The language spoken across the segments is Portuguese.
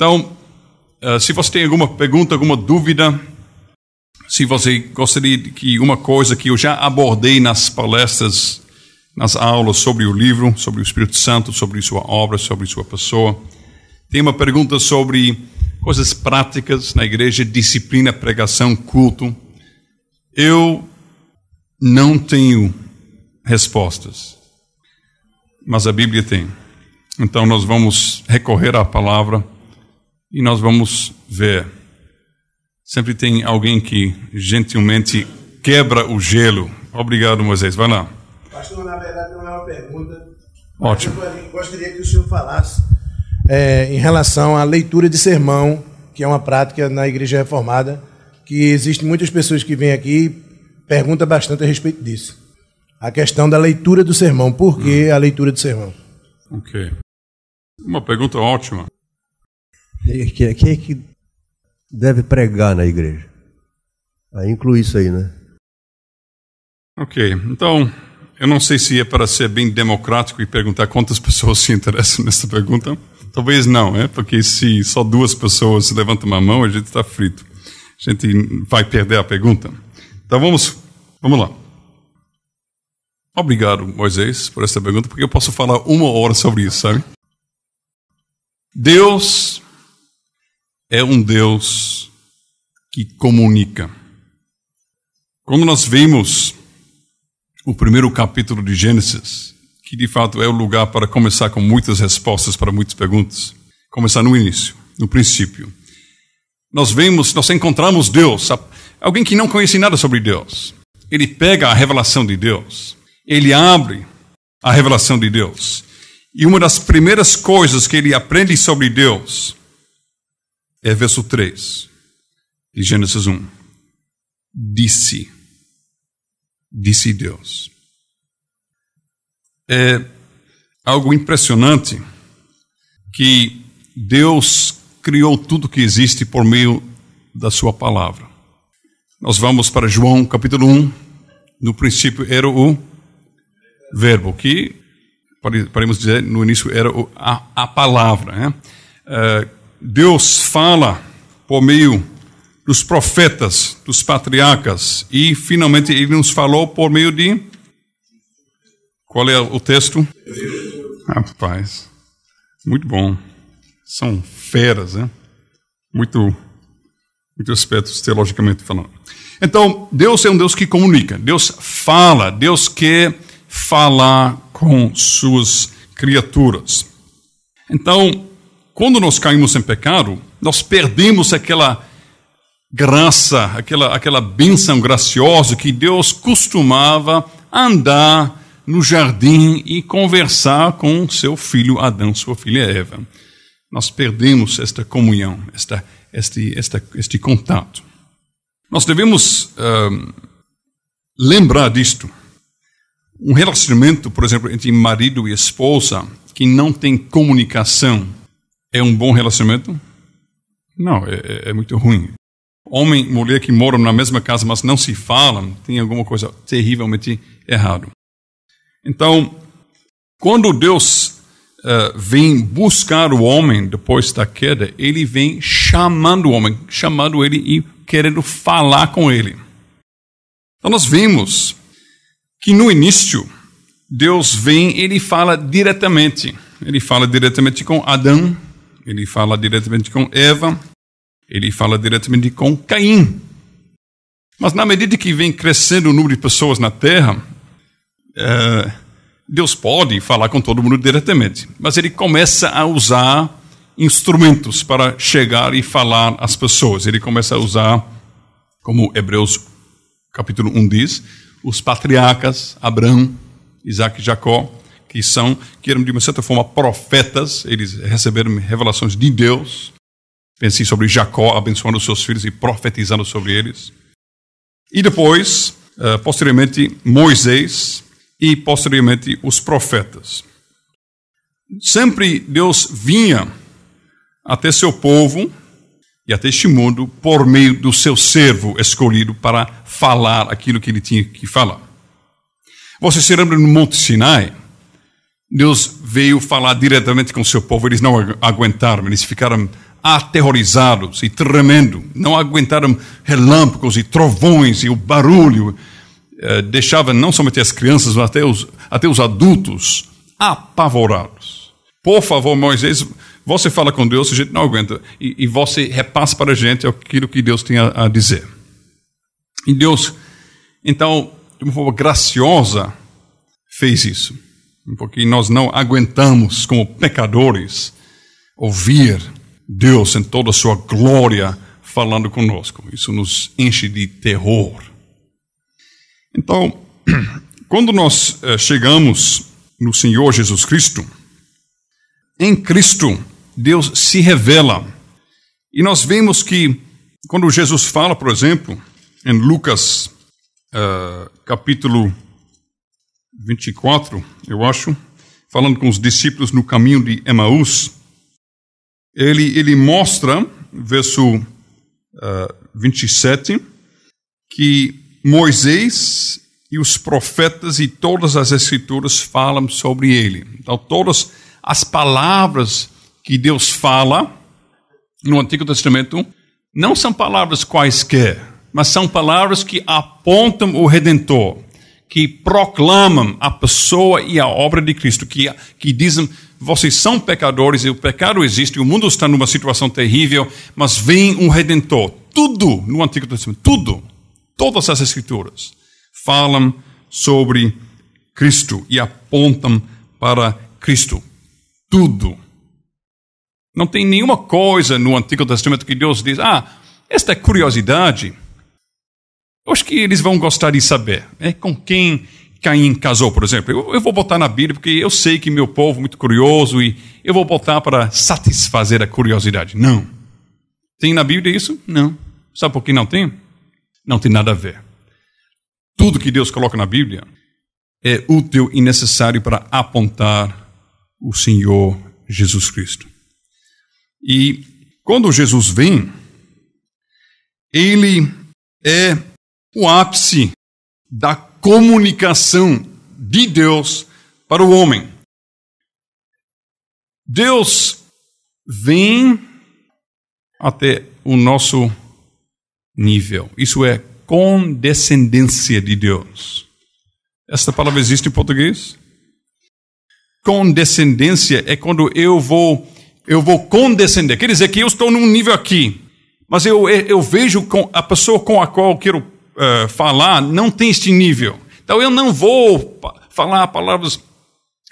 Então, se você tem alguma pergunta, alguma dúvida, se você gostaria de que uma coisa que eu já abordei nas palestras, nas aulas sobre o livro, sobre o Espírito Santo, sobre sua obra, sobre sua pessoa, tem uma pergunta sobre coisas práticas na igreja, disciplina, pregação, culto. Eu não tenho respostas, mas a Bíblia tem. Então nós vamos recorrer à palavra e nós vamos ver. Sempre tem alguém que gentilmente quebra o gelo. Obrigado, Moisés. Vai lá. Pastor, na verdade não é uma pergunta. Ótimo. Eu gostaria que o senhor falasse em relação à leitura de sermão, que é uma prática na Igreja Reformada, que existem muitas pessoas que vêm aqui e perguntam bastante a respeito disso. A questão da leitura do sermão. Por que a leitura do sermão? Ok. Uma pergunta ótima. Quem é que deve pregar na igreja? Aí inclui isso aí, né? Ok, então, eu não sei se é para ser bem democrático e perguntar quantas pessoas se interessam nessa pergunta. Talvez não, porque se só 2 pessoas levantam a mão, a gente está frito. A gente vai perder a pergunta. Então vamos lá. Obrigado, Moisés, por essa pergunta, porque eu posso falar 1 hora sobre isso, sabe? Deus é um Deus que comunica. Quando nós vemos o primeiro capítulo de Gênesis, que de fato é o lugar para começar com muitas respostas para muitas perguntas, começar no início, no princípio. Nós encontramos Deus, alguém que não conhece nada sobre Deus. Ele pega a revelação de Deus, ele abre a revelação de Deus. E uma das primeiras coisas que ele aprende sobre Deus é verso 3 de Gênesis 1. Disse Deus. É algo impressionante que Deus criou tudo que existe por meio da sua palavra. Nós vamos para João capítulo 1. No princípio era o verbo, que podemos dizer no início era a palavra. Né? Deus fala por meio dos profetas, dos patriarcas, e finalmente ele nos falou por meio de... Qual é o texto? Rapaz, muito bom. São feras, né? Muitos aspectos teologicamente falando. Então, Deus é um Deus que comunica. Deus fala. Deus quer falar com suas criaturas. Então, quando nós caímos em pecado, nós perdemos aquela graça, aquela bênção graciosa que Deus costumava andar no jardim e conversar com seu filho Adão, sua filha Eva. Nós perdemos esta comunhão, este contato. Nós devemos lembrar disto. Um relacionamento, por exemplo, entre marido e esposa, que não tem comunicação, é um bom relacionamento? Não, é muito ruim. Homem e mulher que moram na mesma casa, mas não se falam, tem alguma coisa terrivelmente errada. Então, quando Deus vem buscar o homem depois da queda, ele vem chamando o homem, chamando ele e querendo falar com ele. Então nós vimos que no início, Deus vem, ele fala diretamente. Ele fala diretamente com Adão, ele fala diretamente com Eva, ele fala diretamente com Caim. Mas na medida que vem crescendo o número de pessoas na Terra, Deus pode falar com todo mundo diretamente, mas ele começa a usar instrumentos para chegar e falar às pessoas. Ele começa a usar, como Hebreus capítulo 1 diz, os patriarcas, Abraão, Isaac e Jacó, que eram de uma certa forma profetas, eles receberam revelações de Deus. Pensei sobre Jacó abençoando seus filhos e profetizando sobre eles. E depois, posteriormente, Moisés e posteriormente os profetas. Sempre Deus vinha até seu povo e até este mundo por meio do seu servo escolhido para falar aquilo que ele tinha que falar. Você se lembra no Monte Sinai? Deus veio falar diretamente com o seu povo, eles não aguentaram, eles ficaram aterrorizados e tremendo. Não aguentaram relâmpagos e trovões e o barulho. Deixava não somente as crianças, mas até os adultos apavorados. Por favor, Moisés, você fala com Deus, a gente não aguenta. E você repassa para a gente aquilo que Deus tem a dizer. E Deus, então, de uma forma graciosa, fez isso. Porque nós não aguentamos, como pecadores, ouvir Deus em toda a sua glória falando conosco. Isso nos enche de terror. Então, quando nós chegamos no Senhor Jesus Cristo, em Cristo, Deus se revela. E nós vemos que, quando Jesus fala, por exemplo, em Lucas, capítulo 24, eu acho, falando com os discípulos no caminho de Emaús, ele mostra, verso 27, que Moisés e os profetas e todas as escrituras falam sobre ele. Então, todas as palavras que Deus fala no Antigo Testamento não são palavras quaisquer, mas são palavras que apontam o Redentor, que proclamam a pessoa e a obra de Cristo, que dizem, vocês são pecadores e o pecado existe, o mundo está numa situação terrível, mas vem um Redentor. Tudo no Antigo Testamento, todas as escrituras falam sobre Cristo e apontam para Cristo. Tudo. Não tem nenhuma coisa no Antigo Testamento que Deus diz, esta é curiosidade. Eu acho que eles vão gostar de saber. Com quem Caim casou, por exemplo. Eu vou botar na Bíblia, porque eu sei que meu povo é muito curioso e eu vou botar para satisfazer a curiosidade. Não. Tem na Bíblia isso? Não. Sabe por que não tem? Não tem nada a ver. Tudo que Deus coloca na Bíblia é útil e necessário para apontar o Senhor Jesus Cristo. E quando Jesus vem, ele é o ápice da comunicação de Deus para o homem. Deus vem até o nosso nível. Isso é condescendência de Deus. Esta palavra existe em português? Condescendência é quando eu vou condescender. Quer dizer que eu estou num nível aqui, mas eu vejo a pessoa com a qual eu quero falar não tem este nível. Então eu não vou falar palavras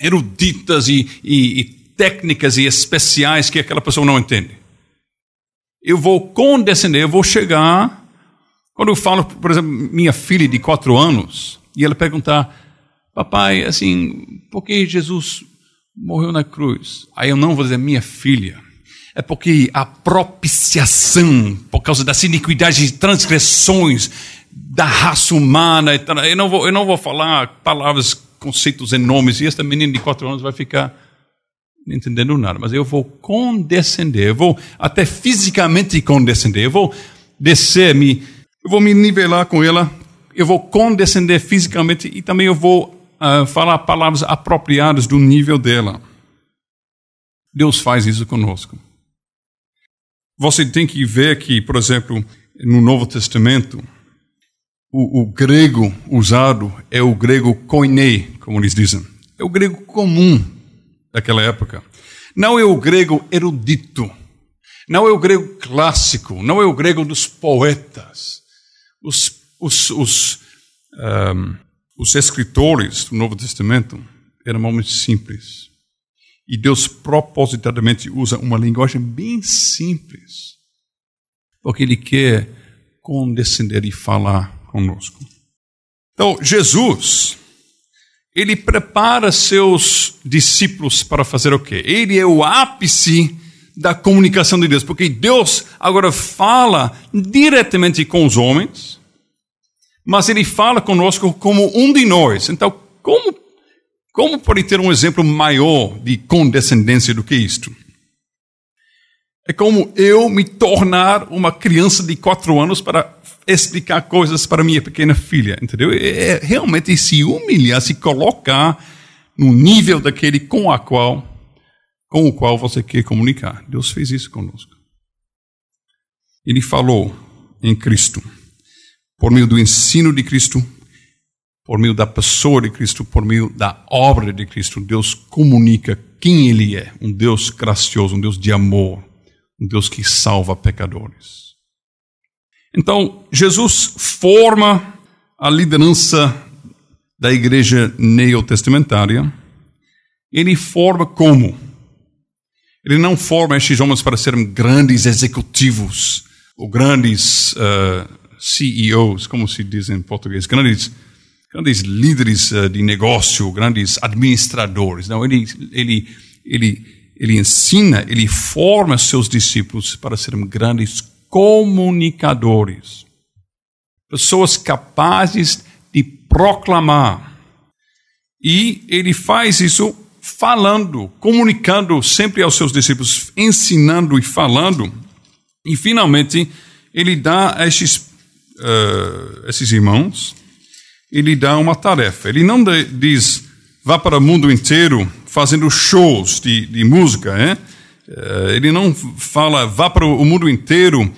eruditas e técnicas e especiais que aquela pessoa não entende. Eu vou condescender, eu vou chegar. Quando eu falo, por exemplo, minha filha de 4 anos, e ela perguntar, papai, assim, por que Jesus morreu na cruz? Aí eu não vou dizer, minha filha, é porque a propiciação, por causa das iniquidades e transgressões da raça humana, eu não vou falar palavras, conceitos enormes, e esta menina de 4 anos vai ficar não entendendo nada, mas eu vou condescender, eu vou até fisicamente condescender, eu vou descer, eu vou me nivelar com ela, eu vou condescender fisicamente e também eu vou falar palavras apropriadas do nível dela. Deus faz isso conosco. Você tem que ver que, por exemplo, no Novo Testamento, o grego usado é o grego koiné, como eles dizem. É o grego comum daquela época. Não é o grego erudito. Não é o grego clássico. Não é o grego dos poetas. Os escritores do Novo Testamento eram homens simples. E Deus propositadamente usa uma linguagem bem simples, porque Ele quer condescender e falar conosco. Então, Jesus, Ele prepara seus discípulos para fazer o quê? Ele é o ápice da comunicação de Deus, porque Deus agora fala diretamente com os homens, mas Ele fala conosco como um de nós. Então, como pode ter um exemplo maior de condescendência do que isto? É como eu me tornar uma criança de 4 anos para explicar coisas para minha pequena filha, entendeu? É realmente se humilhar, se colocar no nível daquele com o qual você quer comunicar. Deus fez isso conosco. Ele falou em Cristo, por meio do ensino de Cristo, por meio da pessoa de Cristo, por meio da obra de Cristo. Deus comunica quem Ele é, um Deus gracioso, um Deus de amor, um Deus que salva pecadores. Então, Jesus forma a liderança da igreja neotestamentária. Ele forma como? Ele não forma estes homens para serem grandes executivos, ou grandes CEOs, como se diz em português, grandes líderes de negócio, grandes administradores. Não, ele ensina, ele forma seus discípulos para serem grandes comunicadores. Pessoas capazes de proclamar. E ele faz isso falando, comunicando sempre aos seus discípulos, ensinando e falando. E finalmente, ele dá a esses irmãos, ele dá uma tarefa. Ele não diz, vá para o mundo inteiro fazendo shows de música. Ele não fala, vá para o mundo inteiro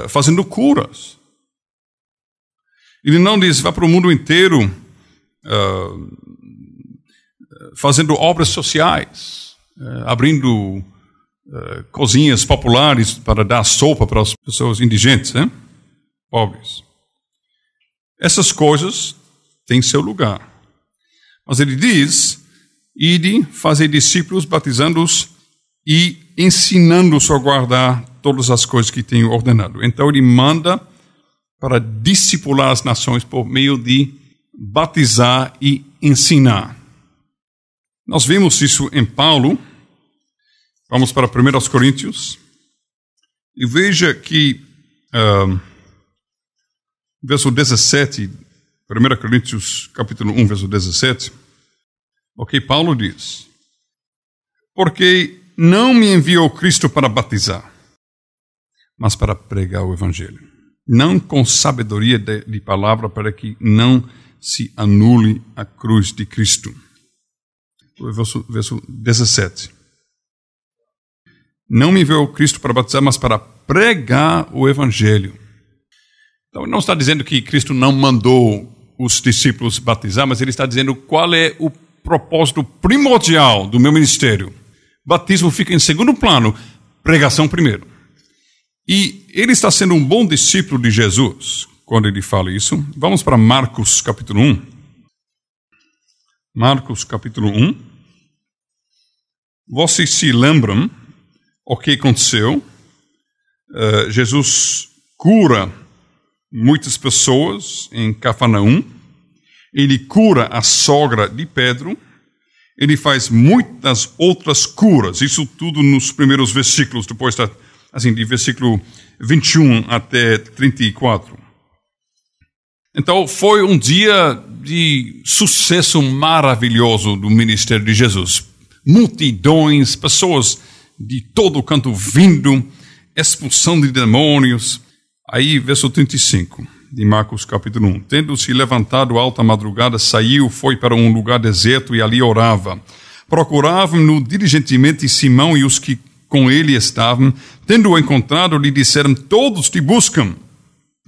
fazendo curas. Ele não diz, vá para o mundo inteiro fazendo obras sociais, abrindo cozinhas populares para dar sopa para as pessoas indigentes, pobres. Essas coisas têm seu lugar. Mas ele diz, ide fazer discípulos, batizando-os e ensinando-os a guardar todas as coisas que tenho ordenado. Então ele manda para discipular as nações por meio de batizar e ensinar. Nós vemos isso em Paulo. Vamos para 1 Coríntios. E veja que, verso 17, 1 Coríntios, capítulo 1, verso 17. Ok, Paulo diz, porque não me enviou Cristo para batizar, mas para pregar o Evangelho. Não com sabedoria de palavra, para que não se anule a cruz de Cristo. Verso 17. Não me enviou Cristo para batizar, mas para pregar o Evangelho. Então, ele não está dizendo que Cristo não mandou os discípulos batizar, mas ele está dizendo qual é o propósito primordial do meu ministério. Batismo fica em segundo plano, pregação primeiro. E ele está sendo um bom discípulo de Jesus quando ele fala isso. Vamos para Marcos capítulo 1. Marcos capítulo 1. Vocês se lembram o que aconteceu? Jesus cura muitas pessoas em Cafarnaum. Ele cura a sogra de Pedro. Ele faz muitas outras curas. Isso tudo nos primeiros versículos, depois de versículo 21 até 34. Então, foi um dia de sucesso maravilhoso do ministério de Jesus. Multidões, pessoas de todo canto vindo, expulsão de demônios. Aí, verso 35 de Marcos capítulo 1. Tendo-se levantado alta madrugada, saiu, foi para um lugar deserto e ali orava. Procuravam-no diligentemente Simão e os que com ele estavam. Tendo-o encontrado, lhe disseram, todos te buscam.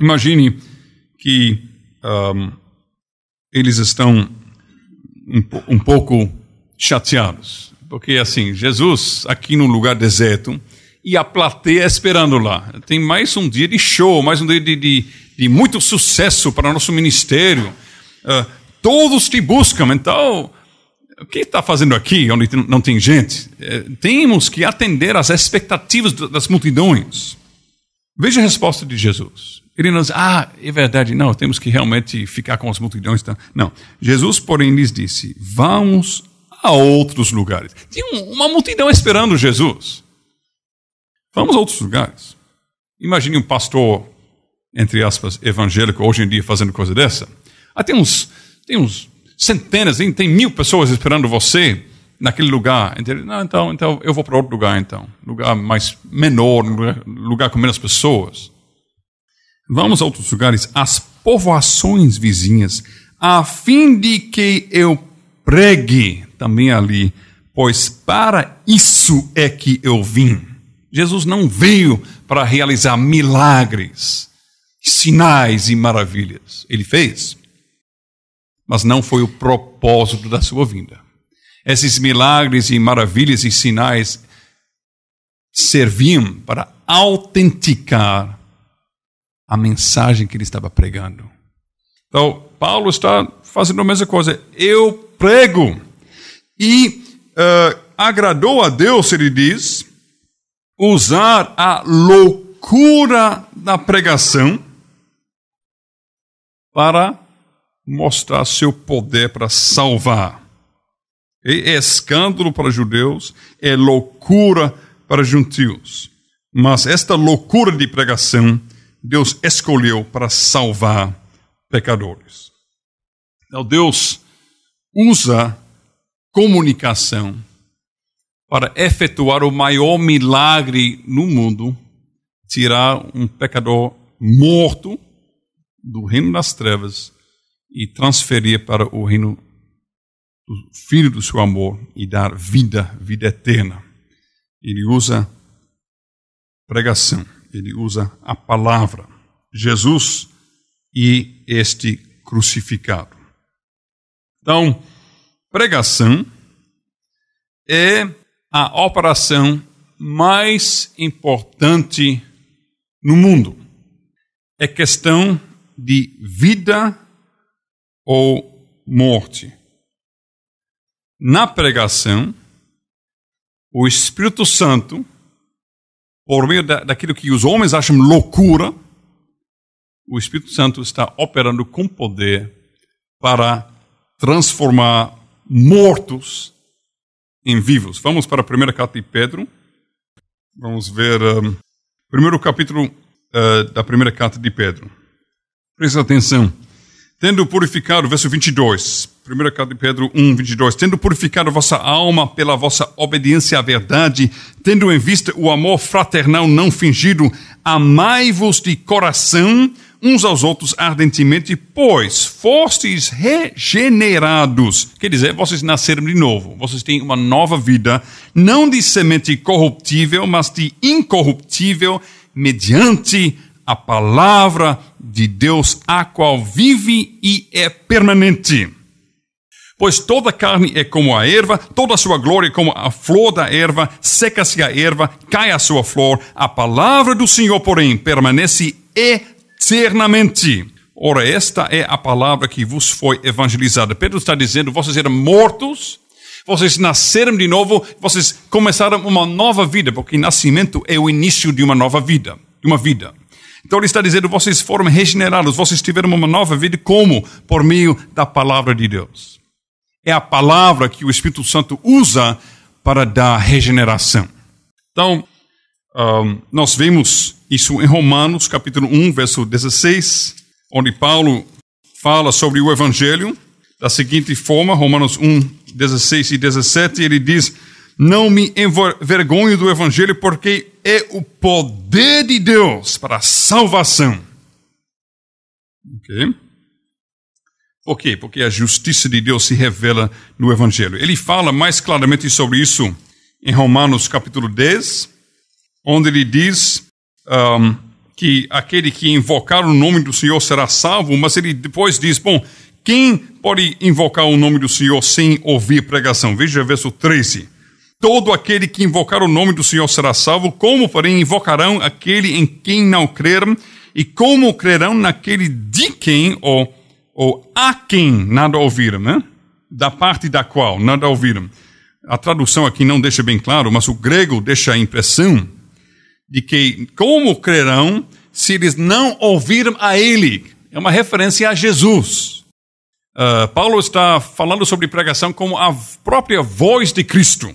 Imagine que eles estão um pouco chateados. Porque assim, Jesus aqui num lugar deserto e a plateia esperando lá. Tem mais um dia de show, mais um dia de muito sucesso para o nosso ministério. Todos te buscam, então o que está fazendo aqui onde não tem gente? Temos que atender às expectativas das multidões. Veja a resposta de Jesus. Ele não diz, é verdade, não, temos que realmente ficar com as multidões. Não, Jesus, porém, lhes disse, vamos a outros lugares. Tinha uma multidão esperando Jesus. Vamos a outros lugares. Imagine um pastor, entre aspas, evangélico, hoje em dia, fazendo coisa dessa. Tem uns centenas, tem 1000 pessoas esperando você naquele lugar. Não, então eu vou para outro lugar, então. Lugar mais menor, lugar com menos pessoas. Vamos a outros lugares, às povoações vizinhas, a fim de que eu pregue também ali, pois para isso é que eu vim. Jesus não veio para realizar milagres, sinais e maravilhas. Ele fez, mas não foi o propósito da sua vinda. Esses milagres e maravilhas e sinais serviam para autenticar a mensagem que ele estava pregando. Então, Paulo está fazendo a mesma coisa. Eu prego. E agradou a Deus, ele diz, usar a loucura da pregação para mostrar seu poder para salvar. É escândalo para judeus, é loucura para gentios. Mas esta loucura de pregação, Deus escolheu para salvar pecadores. Então, Deus usa comunicação para efetuar o maior milagre no mundo, tirar um pecador morto do reino das trevas e transferir para o reino do Filho do seu amor e dar vida eterna. Ele usa pregação, ele usa a palavra. Jesus e este crucificado. Então, pregação é a operação mais importante no mundo. É questão de vida ou morte. Na pregação, o Espírito Santo, por meio daquilo que os homens acham loucura, o Espírito Santo está operando com poder para transformar mortos em vivos. Vamos para a primeira carta de Pedro. Vamos ver primeiro capítulo da primeira carta de Pedro. Presta atenção. Tendo purificado, verso 22, primeira carta de Pedro 1, 22, tendo purificado a vossa alma pela vossa obediência à verdade, tendo em vista o amor fraternal não fingido, amai-vos de coração uns aos outros ardentemente, pois fostes regenerados. Quer dizer, vocês nasceram de novo. Vocês têm uma nova vida, não de semente corruptível, mas de incorruptível, mediante a palavra de Deus, a qual vive e é permanente. Pois toda carne é como a erva, toda a sua glória é como a flor da erva, seca-se a erva, cai a sua flor. A palavra do Senhor, porém, permanece eternamente. Ora, esta é a palavra que vos foi evangelizada. Pedro está dizendo, vocês eram mortos, vocês nasceram de novo, vocês começaram uma nova vida, porque nascimento é o início de uma nova vida, de uma vida. Então ele está dizendo, vocês foram regenerados, vocês tiveram uma nova vida, como? Por meio da palavra de Deus. É a palavra que o Espírito Santo usa para dar regeneração. Então, nós vemos isso em Romanos, capítulo 1, verso 16, onde Paulo fala sobre o Evangelho da seguinte forma, Romanos 1, 16 e 17, ele diz, não me envergonho do Evangelho, porque é o poder de Deus para a salvação. Ok? Por quê? Porque a justiça de Deus se revela no Evangelho. Ele fala mais claramente sobre isso em Romanos capítulo 10, onde ele diz que aquele que invocar o nome do Senhor será salvo, mas ele depois diz, bom, quem pode invocar o nome do Senhor sem ouvir pregação? Veja verso 13. Todo aquele que invocar o nome do Senhor será salvo, como, porém, invocarão aquele em quem não creram, e como crerão naquele de quem, ou a quem nada ouviram, né? Da parte da qual nada ouviram. A tradução aqui não deixa bem claro, mas o grego deixa a impressão de que como crerão se eles não ouviram a ele. É uma referência a Jesus. Paulo está falando sobre pregação como a própria voz de Cristo.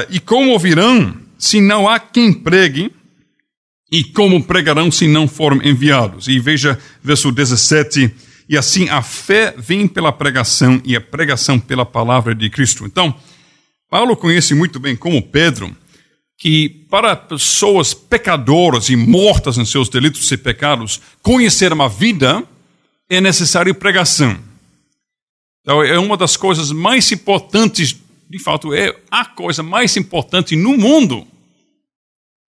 E como ouvirão se não há quem pregue, e como pregarão se não forem enviados? E veja verso 17, e assim a fé vem pela pregação, e a pregação pela palavra de Cristo. Então, Paulo conhece muito bem, como Pedro, que para pessoas pecadoras e mortas em seus delitos e pecados, conhecer uma vida é necessário pregação. Então, é uma das coisas mais importantes, de fato, é a coisa mais importante no mundo,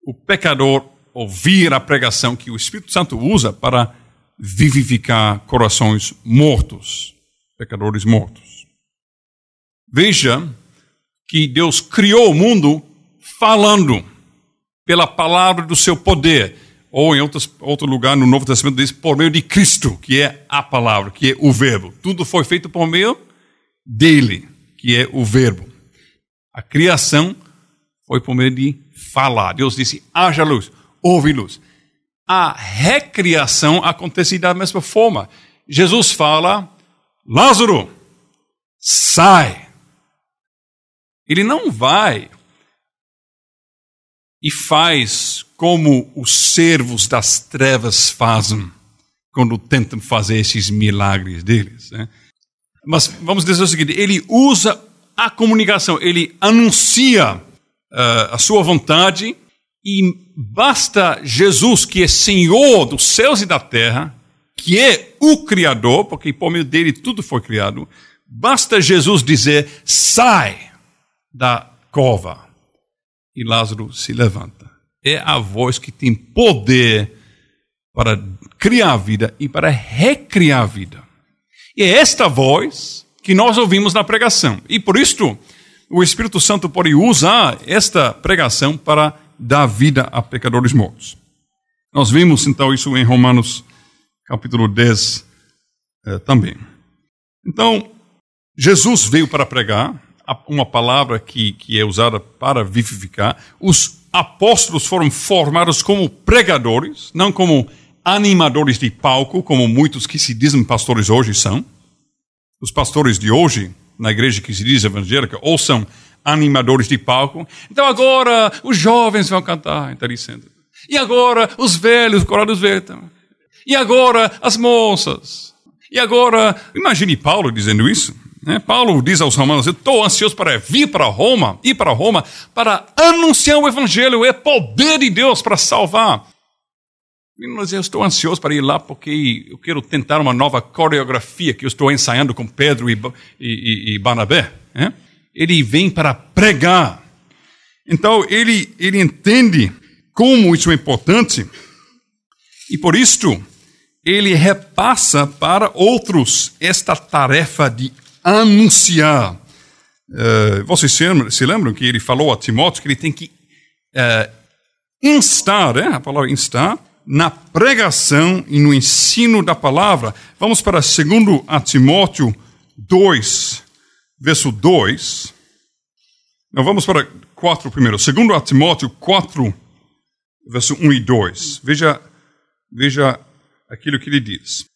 o pecador ouvir a pregação que o Espírito Santo usa para vivificar corações mortos, pecadores mortos. Veja que Deus criou o mundo falando pela palavra do seu poder, ou em outro lugar no Novo Testamento diz por meio de Cristo, que é a palavra, que é o verbo. Tudo foi feito por meio dele, que é o verbo. A criação foi por meio de falar. Deus disse, haja luz, houve luz. A recriação acontece da mesma forma. Jesus fala, Lázaro, sai. Ele não vai e faz como os servos das trevas fazem quando tentam fazer esses milagres deles, né? Mas vamos dizer o seguinte, ele usa a comunicação, ele anuncia a sua vontade e basta Jesus, que é Senhor dos céus e da terra, que é o Criador, porque por meio dele tudo foi criado, basta Jesus dizer, sai da cova. E Lázaro se levanta. É a voz que tem poder para criar vida e para recriar a vida. E é esta voz que nós ouvimos na pregação. E por isso, o Espírito Santo pode usar esta pregação para dar vida a pecadores mortos. Nós vimos então isso em Romanos capítulo 10 também. Então, Jesus veio para pregar, uma palavra que é usada para vivificar. Os apóstolos foram formados como pregadores, não como animadores de palco, como muitos que se dizem pastores hoje são. Os pastores de hoje, na igreja que se diz evangélica, ou são animadores de palco. Então agora os jovens vão cantar, está dizendo. E agora os velhos, o coral dos velhos. E agora as moças. E agora, imagine Paulo dizendo isso. Paulo diz aos romanos, eu estou ansioso para ir para Roma, para anunciar o evangelho, é poder de Deus para salvar. Mas eu estou ansioso para ir lá porque eu quero tentar uma nova coreografia que eu estou ensaiando com Pedro e Barnabé. Ele vem para pregar. Então, ele entende como isso é importante e por isto ele repassa para outros esta tarefa de anunciar. Vocês se lembram que ele falou a Timóteo que ele tem que instar, a palavra instar, na pregação e no ensino da palavra. Vamos para 2 Timóteo 2, verso 2. Não, vamos para 4 primeiro. 2 Timóteo 4, verso 1 e 2. Veja aquilo que ele diz.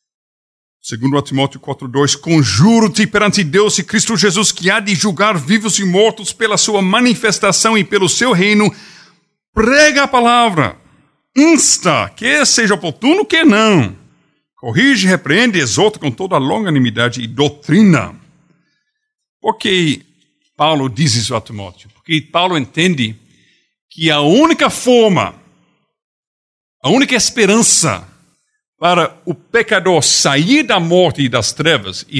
2 Timóteo 4, 2. Conjuro-te perante Deus e Cristo Jesus, que há de julgar vivos e mortos pela sua manifestação e pelo seu reino. Prega a palavra. Insta, quer seja oportuno, quer não. Corrige, repreende, exorta com toda a longanimidade e doutrina. Por que Paulo diz isso a Timóteo? Porque Paulo entende que a única forma, a única esperança para o pecador sair da morte e das trevas e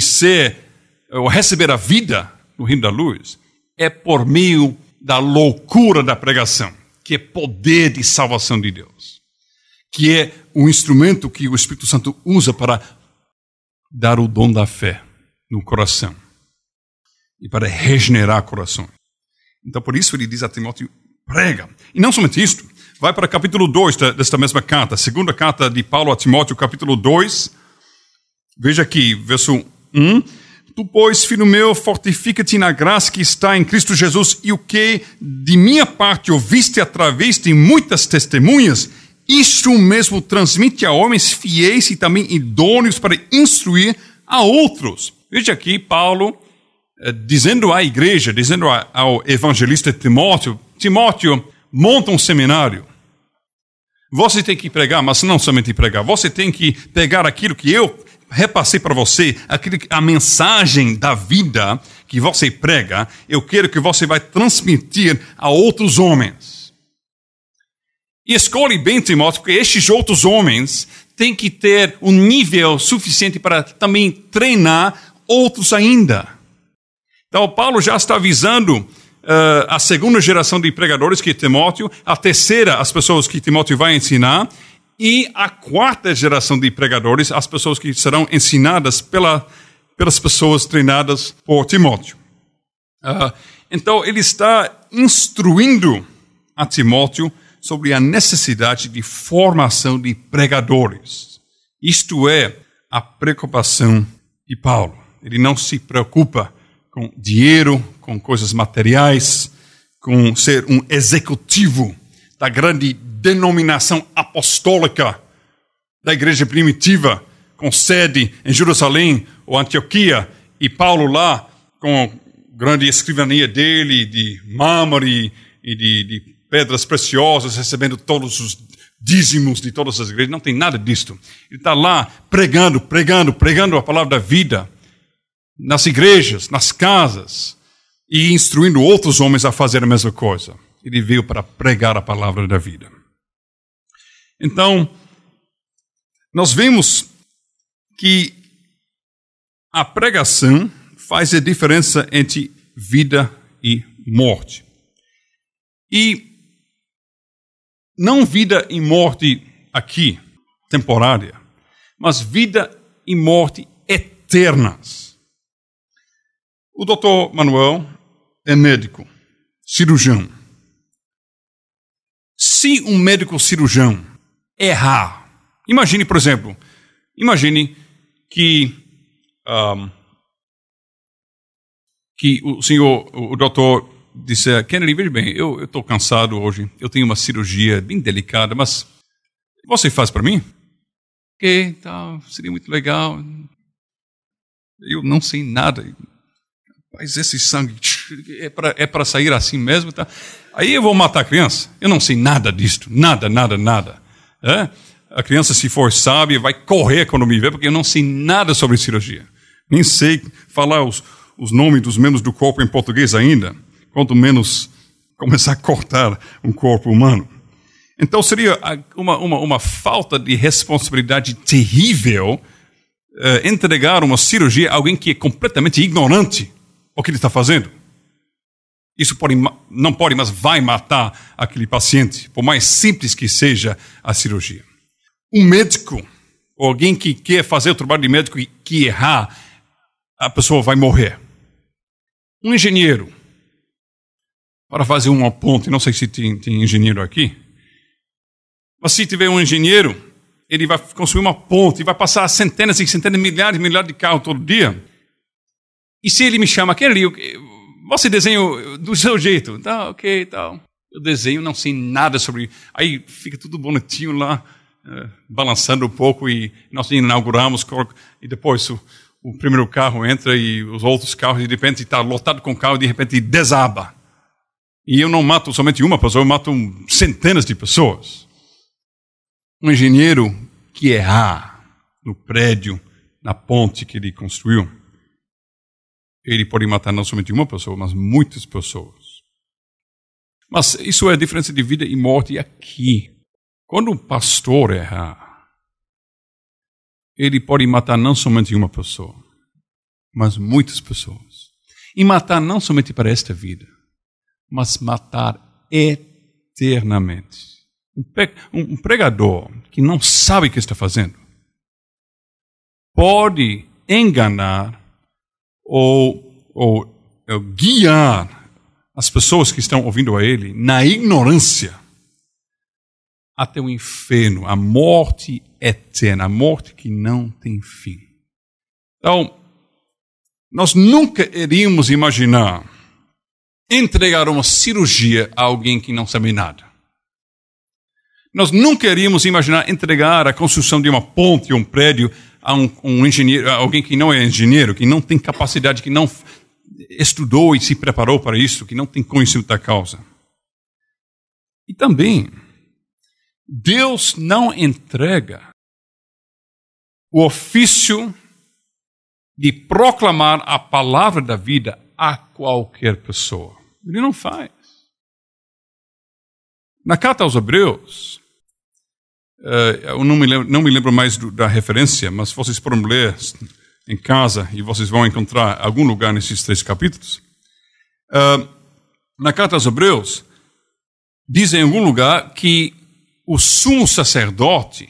ou receber a vida no reino da luz é por meio da loucura da pregação, que é poder de salvação de Deus, que é o instrumento que o Espírito Santo usa para dar o dom da fé no coração e para regenerar corações. Então, por isso ele diz a Timóteo, prega. E não somente isto, vai para o capítulo 2 desta mesma carta, segunda carta de Paulo a Timóteo, capítulo 2, veja aqui, verso 1. Tu, pois, filho meu, fortifica-te na graça que está em Cristo Jesus, e o que de minha parte ouviste através de muitas testemunhas, isto mesmo transmite a homens fiéis e também idôneos para instruir a outros. Veja aqui Paulo dizendo à igreja, dizendo ao evangelista Timóteo, monta um seminário. Você tem que pregar, mas não somente pregar, você tem que pegar aquilo que eu repassei para você, a mensagem da vida que você prega, eu quero que você vai transmitir a outros homens. E escolhe bem, Timóteo, porque estes outros homens têm que ter um nível suficiente para também treinar outros ainda. Então, Paulo já está avisando a segunda geração de pregadores, que é Timóteo, a terceira, as pessoas que Timóteo vai ensinar, e a quarta geração de pregadores, as pessoas que serão ensinadas pelas pessoas treinadas por Timóteo. Então, ele está instruindo a Timóteo sobre a necessidade de formação de pregadores. Isto é a preocupação de Paulo. Ele não se preocupa com dinheiro, com coisas materiais, com ser um executivo da grande denominação apostólica da igreja primitiva, com sede em Jerusalém ou Antioquia, e Paulo lá com a grande escrivania dele, de mármore e de pedras preciosas, recebendo todos os dízimos de todas as igrejas. Não tem nada disto. Ele está lá pregando a palavra da vida nas igrejas, nas casas, e instruindo outros homens a fazer a mesma coisa. Ele veio para pregar a palavra da vida. Então, nós vemos que a pregação faz a diferença entre vida e morte. E não vida e morte aqui, temporária, mas vida e morte eternas. O Dr. Manuel é médico, cirurgião. Se um médico cirurgião errar, imagine, por exemplo, que o doutor disser: Kennedy, veja bem, eu estou cansado hoje, eu tenho uma cirurgia bem delicada, mas você faz para mim? Ok, tá, seria muito legal. Eu não sei nada. Mas esse sangue é para sair assim mesmo, tá? Aí eu vou matar a criança. Eu não sei nada disto, nada. A criança, se for sábia, vai correr quando me ver, porque eu não sei nada sobre cirurgia. Nem sei falar os nomes dos membros do corpo em português ainda, quanto menos começar a cortar um corpo humano. Então seria uma falta de responsabilidade terrível entregar uma cirurgia a alguém que é completamente ignorante o que ele está fazendo. Isso não pode, mas vai matar aquele paciente, por mais simples que seja a cirurgia. Um médico, ou alguém que quer fazer o trabalho de médico e que errar, a pessoa vai morrer. Um engenheiro, para fazer uma ponte, não sei se tem engenheiro aqui, mas se tiver um engenheiro, ele vai construir uma ponte e vai passar centenas e centenas, milhares de carros todo dia. E se ele me chama, Kennedy, você desenha do seu jeito. Tá, ok, tal. Eu desenho, não sei nada sobre... Aí fica tudo bonitinho lá, balançando um pouco, e nós inauguramos, e depois o primeiro carro entra e os outros carros, e de repente está lotado com carro, e de repente desaba. E eu não mato somente uma pessoa, eu mato centenas de pessoas. Um engenheiro que errar no prédio, na ponte que ele construiu, ele pode matar não somente uma pessoa, mas muitas pessoas. Mas isso é a diferença de vida e morte aqui. Quando um pastor errar, ele pode matar não somente uma pessoa, mas muitas pessoas. E matar não somente para esta vida, mas matar eternamente. Um pregador que não sabe o que está fazendo pode enganar ou guiar as pessoas que estão ouvindo a ele na ignorância até o inferno, a morte eterna, a morte que não tem fim. Então, nós nunca iríamos imaginar entregar uma cirurgia a alguém que não sabe nada. Nós nunca iríamos imaginar entregar a construção de uma ponte ou um prédio a um engenheiro, a alguém que não é engenheiro, que não tem capacidade, que não estudou e se preparou para isso, que não tem conhecimento da causa. E também, Deus não entrega o ofício de proclamar a palavra da vida a qualquer pessoa. Ele não faz. Na carta aos Hebreus, eu não me lembro mais da referência, mas vocês podem ler em casa e vocês vão encontrar algum lugar nesses 3 capítulos. Na carta aos Hebreus, diz em algum lugar que o sumo sacerdote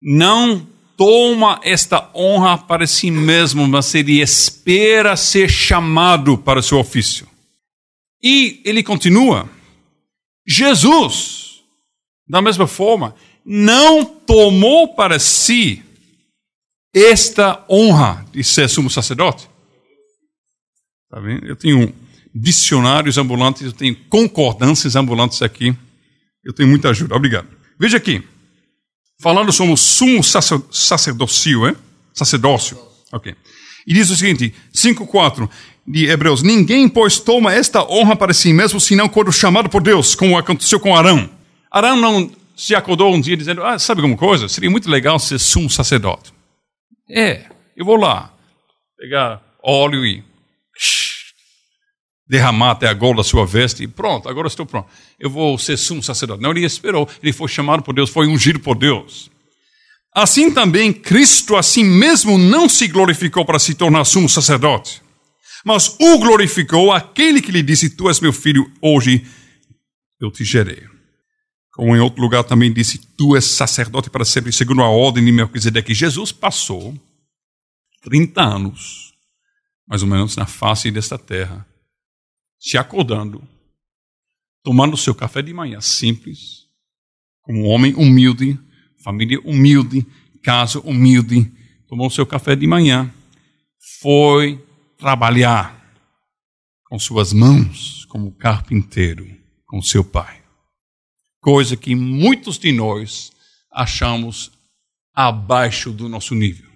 não toma esta honra para si mesmo, mas ele espera ser chamado para o seu ofício. E ele continua, Jesus, da mesma forma, não tomou para si esta honra de ser sumo sacerdote. Tá vendo? Eu tenho dicionários ambulantes, eu tenho concordâncias ambulantes aqui. Eu tenho muita ajuda. Obrigado. Veja aqui. Falando sobre o sumo sacerdócio. Ok. E diz o seguinte, 5:4 de Hebreus. Ninguém, pois, toma esta honra para si mesmo, senão quando chamado por Deus, como aconteceu com Arão. Arão não se acordou um dia dizendo, sabe alguma coisa? Seria muito legal ser sumo sacerdote. Eu vou lá pegar óleo e derramar até a gola da sua veste e pronto, agora estou pronto. Eu vou ser sumo sacerdote. Não, ele esperou, ele foi chamado por Deus, foi ungido por Deus. Assim também, Cristo a si mesmo não se glorificou para se tornar sumo sacerdote, mas o glorificou aquele que lhe disse, tu és meu filho, hoje eu te gerei. Como em outro lugar também disse, tu és sacerdote para sempre, segundo a ordem de Melquisedeque. Jesus passou 30 anos, mais ou menos, na face desta terra, se acordando, tomando seu café de manhã simples, como um homem humilde, família humilde, casa humilde, tomou seu café de manhã, foi trabalhar com suas mãos, como carpinteiro, com seu pai. Coisa que muitos de nós achamos abaixo do nosso nível.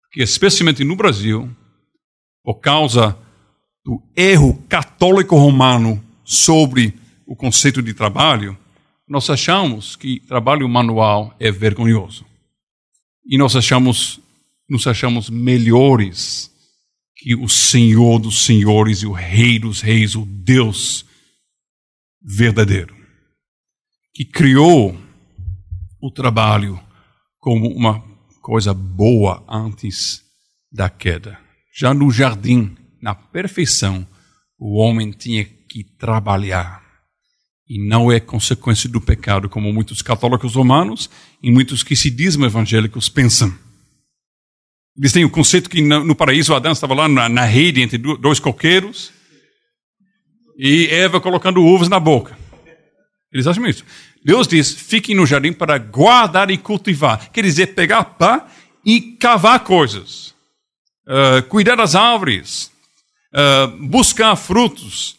Porque, especialmente no Brasil, por causa do erro católico romano sobre o conceito de trabalho, nós achamos que trabalho manual é vergonhoso. E nós nos achamos melhores que o Senhor dos senhores e o Rei dos reis, o Deus verdadeiro, que criou o trabalho como uma coisa boa antes da queda. Já no jardim, na perfeição, o homem tinha que trabalhar. E não é consequência do pecado, como muitos católicos romanos e muitos que se dizem evangélicos pensam. Eles têm o conceito que no paraíso Adão estava lá na rede entre dois coqueiros e Eva colocando uvas na boca. Eles acham isso. Deus diz, fiquem no jardim para guardar e cultivar. Quer dizer, pegar pá e cavar coisas. Cuidar das árvores. Buscar frutos.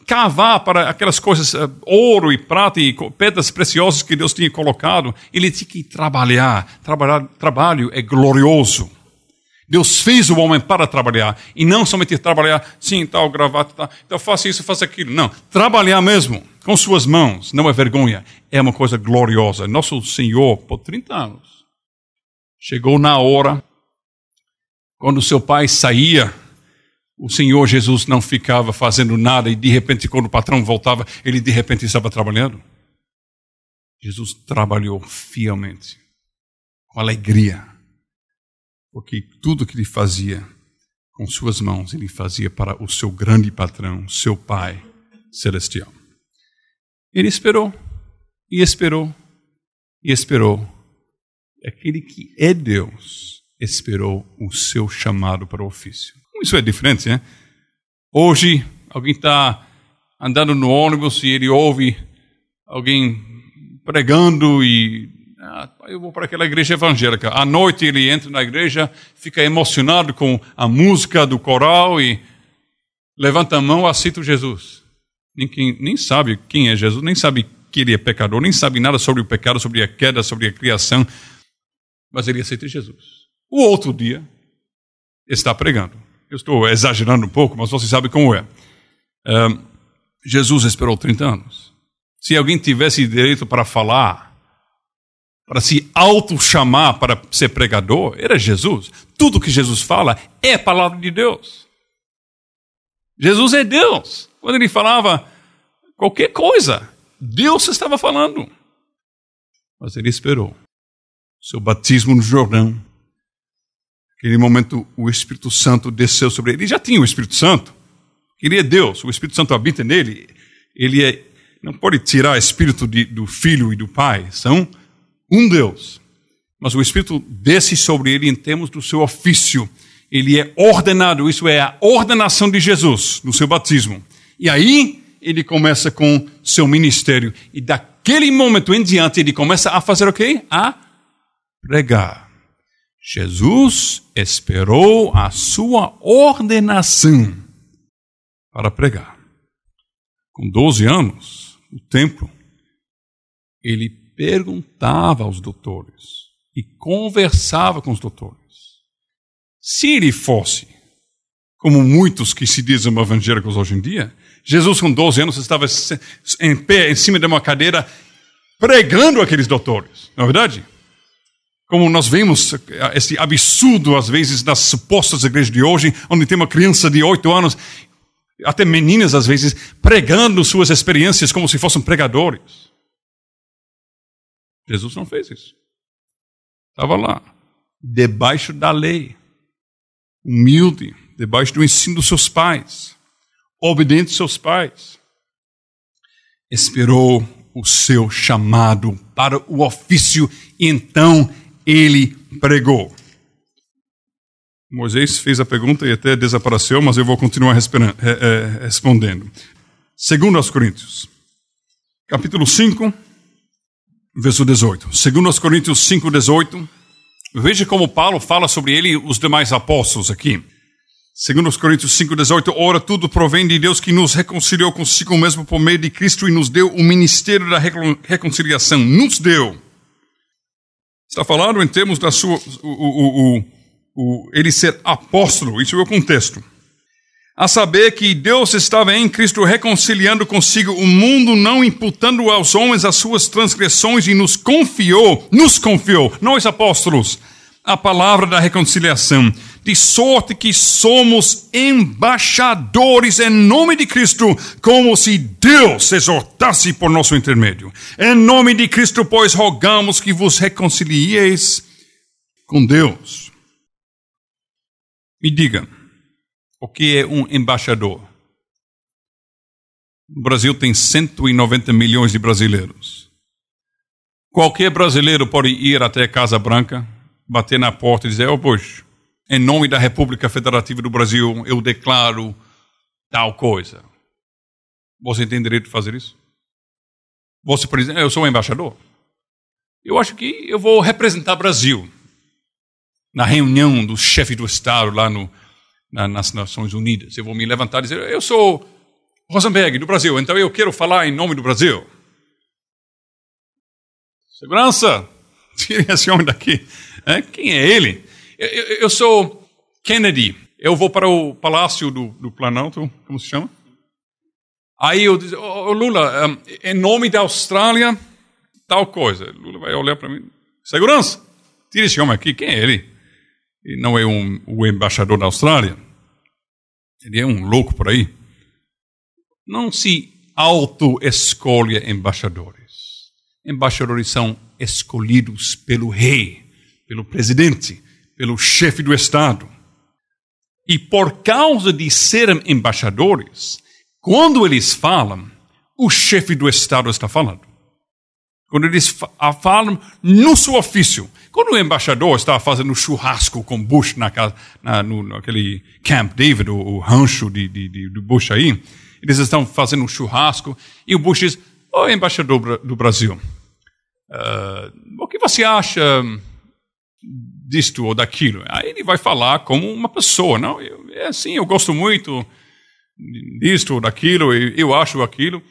Cavar para aquelas coisas, ouro e prata e pedras preciosas que Deus tinha colocado. Ele tinha que trabalhar. Trabalho é glorioso. Deus fez o homem para trabalhar. E não somente trabalhar, sim, tal, gravata, tal. Então faça isso, faça aquilo. Não, trabalhar mesmo, com suas mãos. Não é vergonha, é uma coisa gloriosa. Nosso Senhor, por 30 anos, chegou na hora, quando seu pai saía, o Senhor Jesus não ficava fazendo nada e de repente quando o patrão voltava, ele de repente estava trabalhando. Jesus trabalhou fielmente, com alegria, porque tudo que ele fazia com suas mãos, ele fazia para o seu grande patrão, seu Pai celestial. Ele esperou, e esperou, e esperou. Aquele que é Deus esperou o seu chamado para o ofício. Isso é diferente, né? Hoje, alguém está andando no ônibus e ele ouve alguém pregando e eu vou para aquela igreja evangélica. À noite ele entra na igreja, fica emocionado com a música do coral e levanta a mão, aceita Jesus. Nem sabe quem é Jesus, nem sabe que ele é pecador, nem sabe nada sobre o pecado, sobre a queda, sobre a criação, mas ele aceita Jesus. O outro dia está pregando. Eu estou exagerando um pouco, mas você sabe como é. Jesus esperou 30 anos. Se alguém tivesse direito para falar, para se auto-chamar para ser pregador, era Jesus. Tudo que Jesus fala é a palavra de Deus. Jesus é Deus. Quando ele falava qualquer coisa, Deus estava falando. Mas ele esperou. Seu batismo no Jordão. Naquele momento, o Espírito Santo desceu sobre ele. Ele já tinha o Espírito Santo, Ele é Deus, o Espírito Santo habita nele. Não pode tirar o Espírito do Filho e do Pai, são um Deus. Mas o Espírito desce sobre ele em termos do seu ofício. Ele é ordenado, isso é a ordenação de Jesus no seu batismo. E aí ele começa com seu ministério. E daquele momento em diante ele começa a fazer o quê? A pregar. Jesus esperou a sua ordenação para pregar. Com 12 anos, no templo, ele perguntava aos doutores e conversava com os doutores. Se ele fosse, como muitos que se dizem evangélicos hoje em dia, Jesus com 12 anos estava em pé, em cima de uma cadeira, pregando aqueles doutores, não é verdade? Como nós vemos esse absurdo, às vezes, nas supostas igrejas de hoje, onde tem uma criança de 8 anos, até meninas, às vezes, pregando suas experiências como se fossem pregadores. Jesus não fez isso. Estava lá, debaixo da lei, humilde, debaixo do ensino dos seus pais, obediente aos seus pais. Esperou o seu chamado para o ofício e então ele pregou. Moisés fez a pergunta e até desapareceu, mas eu vou continuar respondendo. 2 Coríntios, capítulo 5, verso 18. 2 Coríntios 5, 18. Veja como Paulo fala sobre ele e os demais apóstolos aqui. 2 Coríntios 5, 18. Ora, tudo provém de Deus que nos reconciliou consigo mesmo por meio de Cristo e nos deu o ministério da reconciliação. Nos deu. Está falando em termos da sua... ele ser apóstolo, isso é o contexto. A saber que Deus estava em Cristo reconciliando consigo o mundo, não imputando aos homens as suas transgressões, e nos confiou, nós apóstolos, a palavra da reconciliação, de sorte que somos embaixadores em nome de Cristo, como se Deus exortasse por nosso intermédio. Em nome de Cristo, pois, rogamos que vos reconcilieis com Deus. Me diga, o que é um embaixador? O Brasil tem 190 milhões de brasileiros. Qualquer brasileiro pode ir até a Casa Branca, bater na porta e dizer, Bush, em nome da República Federativa do Brasil, eu declaro tal coisa. Você tem direito de fazer isso? Você pode dizer, eu sou um embaixador. Eu acho que eu vou representar o Brasil na reunião dos chefes do Estado lá nas Nações Unidas. Eu vou me levantar e dizer, eu sou Rosenberg, do Brasil, então eu quero falar em nome do Brasil. Segurança, tirem esse homem daqui. Quem é ele? Eu sou Kennedy, eu vou para o Palácio do Planalto, como se chama? Aí eu digo, Lula, em nome da Austrália, tal coisa. Lula vai olhar para mim, segurança, tira esse homem aqui, quem é ele? Ele não é o embaixador da Austrália. Ele é um louco por aí. Não se auto-escolhe embaixadores. Embaixadores são escolhidos pelo rei, pelo presidente, pelo chefe do Estado. E por causa de serem embaixadores, quando eles falam, o chefe do Estado está falando. Quando eles falam no seu ofício. Quando o embaixador está fazendo churrasco com Bush naquele Camp David, o rancho de Bush aí, eles estão fazendo um churrasco e o Bush diz, embaixador do Brasil, o que você acha disto ou daquilo? Aí ele vai falar como uma pessoa, não? Eu gosto muito disto ou daquilo, eu acho aquilo.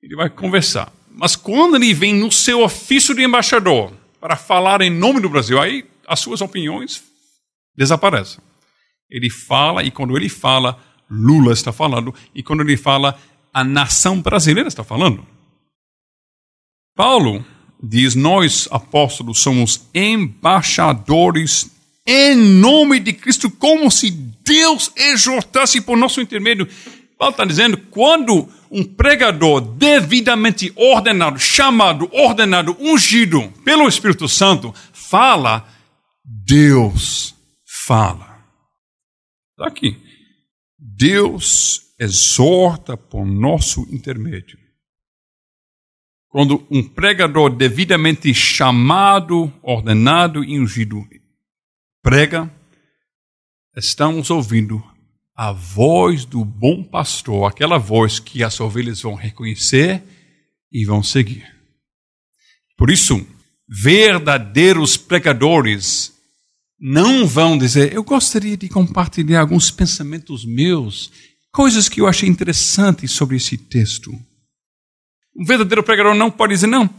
Ele vai conversar. Mas quando ele vem no seu ofício de embaixador para falar em nome do Brasil, aí as suas opiniões desaparecem. Ele fala, e quando ele fala, Lula está falando, e quando ele fala, a nação brasileira está falando. Paulo diz, nós apóstolos somos embaixadores em nome de Cristo, como se Deus exortasse por nosso intermédio. Paulo está dizendo, quando um pregador devidamente ordenado, chamado, ordenado, ungido pelo Espírito Santo, fala, Deus fala. Está aqui. Deus exorta por nosso intermédio. Quando um pregador devidamente chamado, ordenado e ungido prega, estamos ouvindo a voz do bom pastor, aquela voz que as ovelhas vão reconhecer e vão seguir. Por isso, verdadeiros pregadores não vão dizer: eu gostaria de compartilhar alguns pensamentos meus, coisas que eu achei interessantes sobre esse texto. Um verdadeiro pregador não pode dizer: não,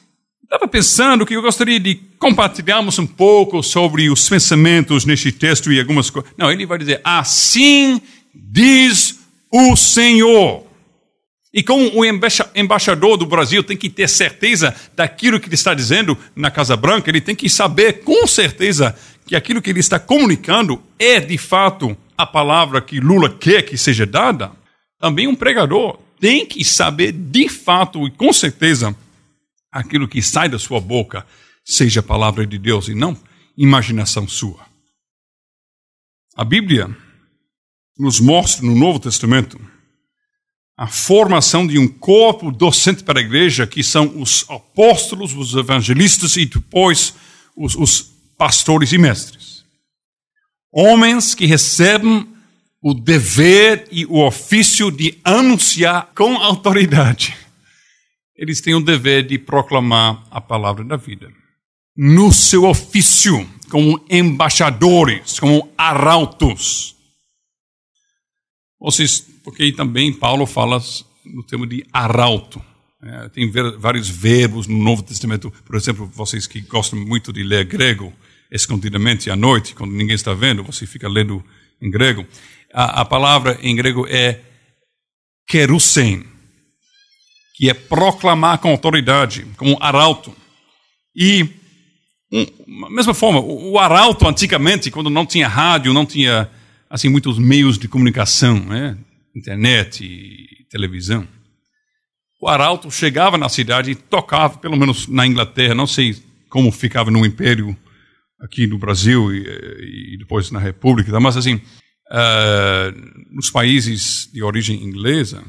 estava pensando que eu gostaria de compartilharmos um pouco sobre os pensamentos neste texto e algumas coisas. Não, ele vai dizer: assim diz o Senhor. E como o embaixador do Brasil tem que ter certeza daquilo que ele está dizendo na Casa Branca, ele tem que saber com certeza que aquilo que ele está comunicando é de fato a palavra que Lula quer que seja dada. Também um pregador tem que saber de fato e com certeza aquilo que sai da sua boca seja a palavra de Deus e não imaginação sua. A Bíblia nos mostra no Novo Testamento a formação de um corpo docente para a igreja, que são os apóstolos, os evangelistas e depois os pastores e mestres. Homens que recebem o dever e o ofício de anunciar com autoridade. Eles têm o dever de proclamar a palavra da vida. No seu ofício, como embaixadores, como arautos. Porque também Paulo fala no termo de arauto. Tem vários verbos no Novo Testamento. Por exemplo, vocês que gostam muito de ler grego, escondidamente à noite, quando ninguém está vendo, você fica lendo em grego. A palavra em grego é kerusen, que é proclamar com autoridade, como arauto. E, da mesma forma, o arauto antigamente, quando não tinha rádio, não tinha assim muitos meios de comunicação, internet e televisão. O arauto chegava na cidade e tocava, pelo menos na Inglaterra, não sei como ficava no Império aqui no Brasil e depois na República, mas assim, nos países de origem inglesa,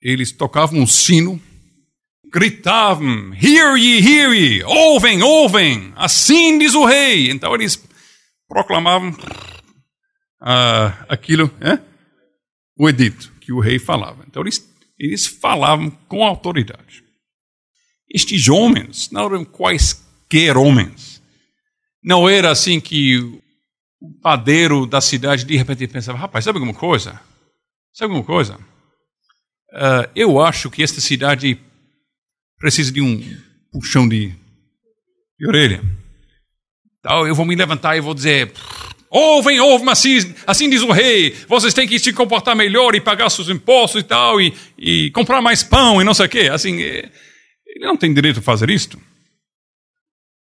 eles tocavam um sino, gritavam: hear ye, ouvem, ouvem, assim diz o rei. Então eles proclamavam aquilo, o edito que o rei falava. Então eles falavam com autoridade. Estes homens não eram quaisquer homens. Não era assim que o padeiro da cidade de repente pensava: rapaz, sabe alguma coisa? Eu acho que esta cidade precisa de um puxão de orelha. Então eu vou me levantar e vou dizer: ouvem, assim diz o rei, vocês têm que se comportar melhor e pagar seus impostos e tal, e comprar mais pão e não sei o quê. Assim, ele não tem direito a fazer isto.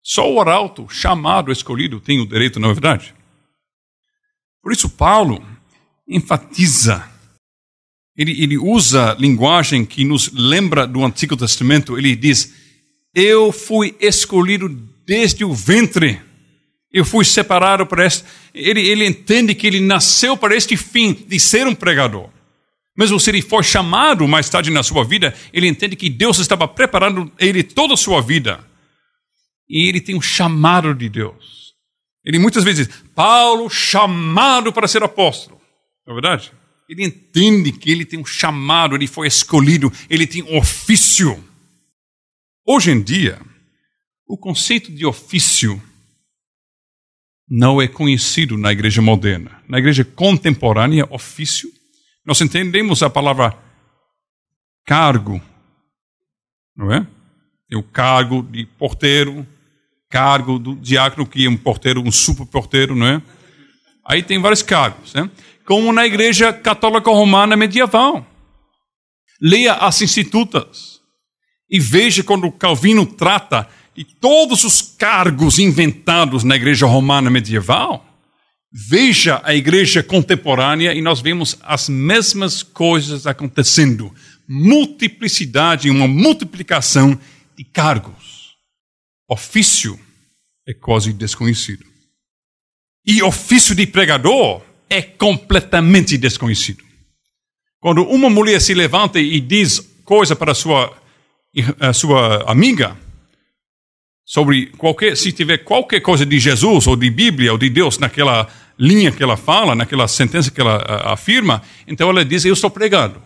Só o arauto, chamado, escolhido, tem o direito, não é verdade? Por isso Paulo enfatiza, ele usa linguagem que nos lembra do Antigo Testamento. Ele diz: eu fui escolhido desde o ventre. Eu fui separado para este. Ele entende que ele nasceu para este fim de ser um pregador. Mesmo se ele for chamado mais tarde na sua vida, ele entende que Deus estava preparando ele toda a sua vida. E ele tem um chamado de Deus. Ele muitas vezes diz: Paulo, chamado para ser apóstolo. Não é verdade? Ele entende que ele tem um chamado, ele foi escolhido, ele tem um ofício. Hoje em dia, o conceito de ofício não é conhecido na igreja moderna. Na igreja contemporânea, ofício, nós entendemos a palavra cargo, não é? Tem o cargo de porteiro, cargo do diácono, que é um porteiro, um superporteiro, não é? Aí tem vários cargos, né? Como na igreja católica romana medieval. Leia as Institutas e veja quando Calvino trata de todos os cargos inventados na igreja romana medieval. Veja a igreja contemporânea e nós vemos as mesmas coisas acontecendo. Multiplicidade, uma multiplicação de cargos. Ofício é quase desconhecido. E ofício de pregador é completamente desconhecido. Quando uma mulher se levanta e diz coisa para a sua amiga, se tiver qualquer coisa de Jesus, ou de Bíblia, ou de Deus, naquela linha que ela fala, naquela sentença que ela afirma, então ela diz, eu estou pregando.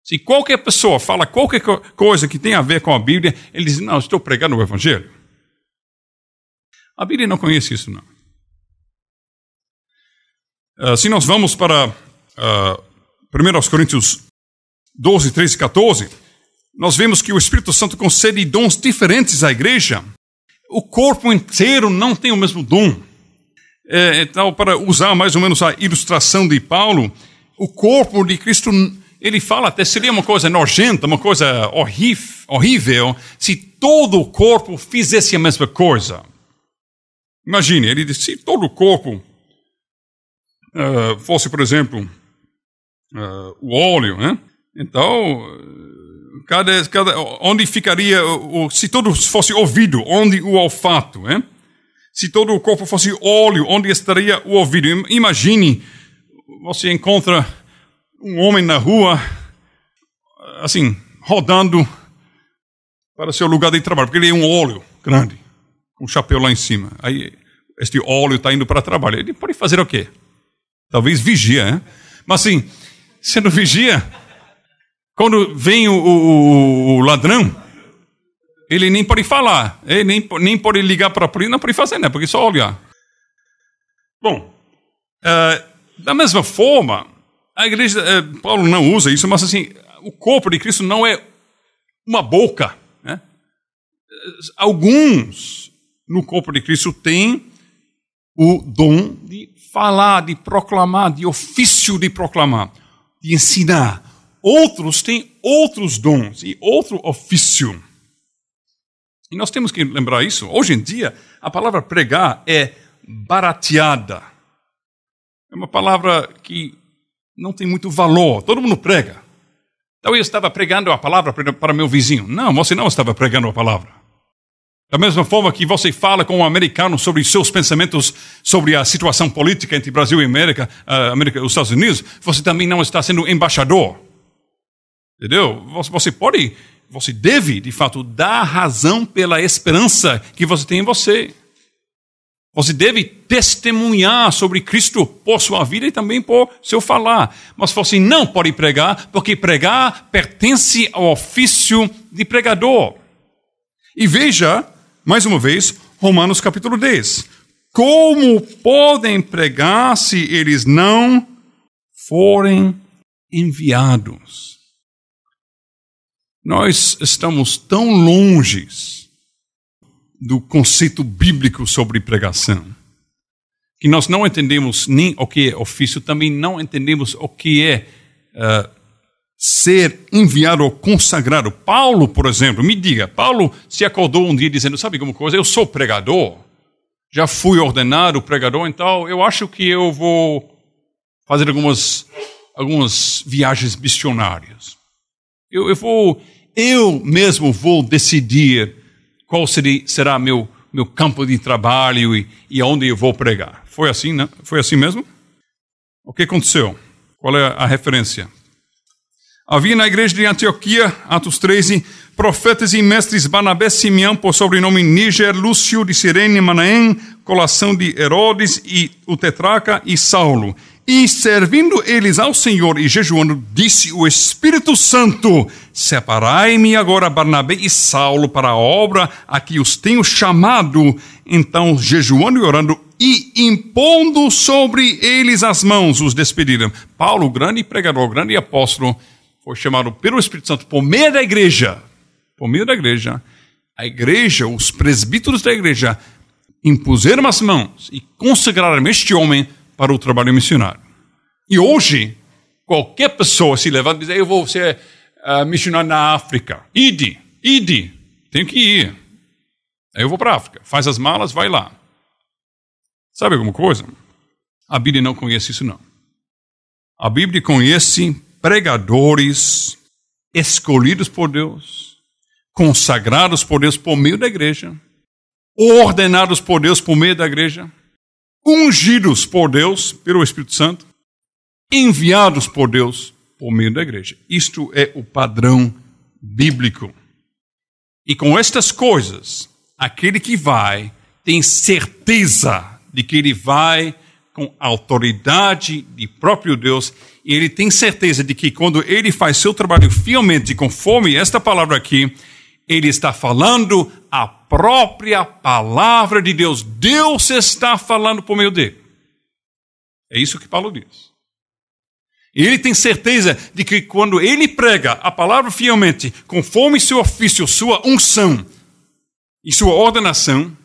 Se qualquer pessoa fala qualquer coisa que tem a ver com a Bíblia, ele diz, não, eu estou pregando o Evangelho. A Bíblia não conhece isso, não. Se nós vamos para 1 Coríntios 12, 13 e 14, nós vemos que o Espírito Santo concede dons diferentes à igreja. O corpo inteiro não tem o mesmo dom. Então, para usar mais ou menos a ilustração de Paulo, o corpo de Cristo, ele fala até seria uma coisa nojenta, uma coisa horrível, se todo o corpo fizesse a mesma coisa. Imagine, ele diz, se todo o corpo fosse, por exemplo, o óleo, né? Então, onde ficaria, se todo fosse ouvido, onde o olfato, né? Se todo o corpo fosse óleo, onde estaria o ouvido? Imagine, você encontra um homem na rua, assim, rodando para seu lugar de trabalho, porque ele é um óleo grande, com um chapéu lá em cima. Aí, este óleo está indo para trabalho. Ele pode fazer o quê? Talvez vigia, né? Mas assim, sendo vigia, quando vem o ladrão, ele nem pode falar, ele nem pode ligar para a polícia, não pode fazer, né? Porque só olhar. Bom, da mesma forma, a igreja, Paulo não usa isso, mas assim, o corpo de Cristo não é uma boca, né? Alguns no corpo de Cristo têm o dom de falar, de proclamar, de ofício de proclamar, de ensinar. Outros têm outros dons e outro ofício. E nós temos que lembrar isso. Hoje em dia, a palavra pregar é barateada. É uma palavra que não tem muito valor. Todo mundo prega. Então eu estava pregando a palavra para meu vizinho. Não, você não estava pregando a palavra. Da mesma forma que você fala com um americano sobre seus pensamentos sobre a situação política entre Brasil e América e os Estados Unidos, você também não está sendo embaixador. Entendeu? Você deve, de fato, dar razão pela esperança que você tem em você. Você deve testemunhar sobre Cristo por sua vida e também por seu falar. Mas você não pode pregar, porque pregar pertence ao ofício de pregador. E veja, mais uma vez, Romanos capítulo 10. Como podem pregar se eles não forem enviados? Nós estamos tão longe do conceito bíblico sobre pregação que nós não entendemos nem o que é ofício, também não entendemos o que é ser enviado ou consagrado. Paulo, por exemplo, me diga, Paulo se acordou um dia dizendo, sabe alguma coisa, eu sou pregador, já fui ordenado pregador, então eu acho que eu vou fazer algumas viagens missionárias. Eu mesmo vou decidir qual será meu campo de trabalho e onde eu vou pregar. Foi assim, né? Foi assim mesmo? O que aconteceu? Qual é a referência? Havia na igreja de Antioquia, Atos 13, profetas e mestres Barnabé, Simeão, por sobrenome Níger, Lúcio de Cirene, Manaém, Colação de Herodes e o tetrarca e Saulo. E servindo eles ao Senhor e jejuando, disse o Espírito Santo, separai-me agora Barnabé e Saulo para a obra a que os tenho chamado. Então, jejuando e orando e impondo sobre eles as mãos, os despediram. Paulo, grande pregador, grande apóstolo, foi chamado pelo Espírito Santo por meio da igreja. Por meio da igreja, a igreja, os presbíteros da igreja, impuseram as mãos e consagraram este homem para o trabalho missionário. E hoje, qualquer pessoa se levanta e diz, eu vou ser missionário na África. Ide, tenho que ir. Aí eu vou para a África. Faz as malas, vai lá. Sabe alguma coisa? A Bíblia não conhece isso, não. A Bíblia conhece pregadores escolhidos por Deus, consagrados por Deus por meio da igreja, ordenados por Deus por meio da igreja, ungidos por Deus pelo Espírito Santo, enviados por Deus por meio da igreja. Isto é o padrão bíblico. E com estas coisas, aquele que vai tem certeza de que ele vai com autoridade de próprio Deus, e ele tem certeza de que quando ele faz seu trabalho fielmente, conforme esta palavra aqui, ele está falando a própria palavra de Deus. Deus está falando por meio dele. É isso que Paulo diz. E ele tem certeza de que quando ele prega a palavra fielmente, conforme seu ofício, sua unção e sua ordenação,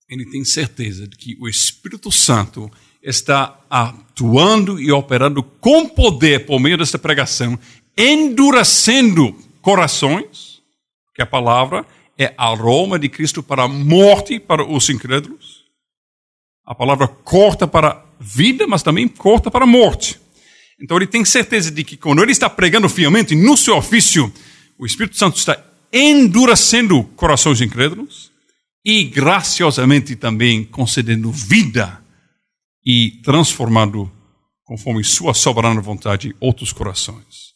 ele tem certeza de que o Espírito Santo está atuando e operando com poder por meio desta pregação, endurecendo corações, que a palavra é aroma de Cristo para a morte para os incrédulos. A palavra corta para a vida, mas também corta para a morte. Então ele tem certeza de que quando ele está pregando fielmente no seu ofício, o Espírito Santo está endurecendo corações incrédulos e graciosamente também concedendo vida e transformando, conforme sua soberana vontade, outros corações.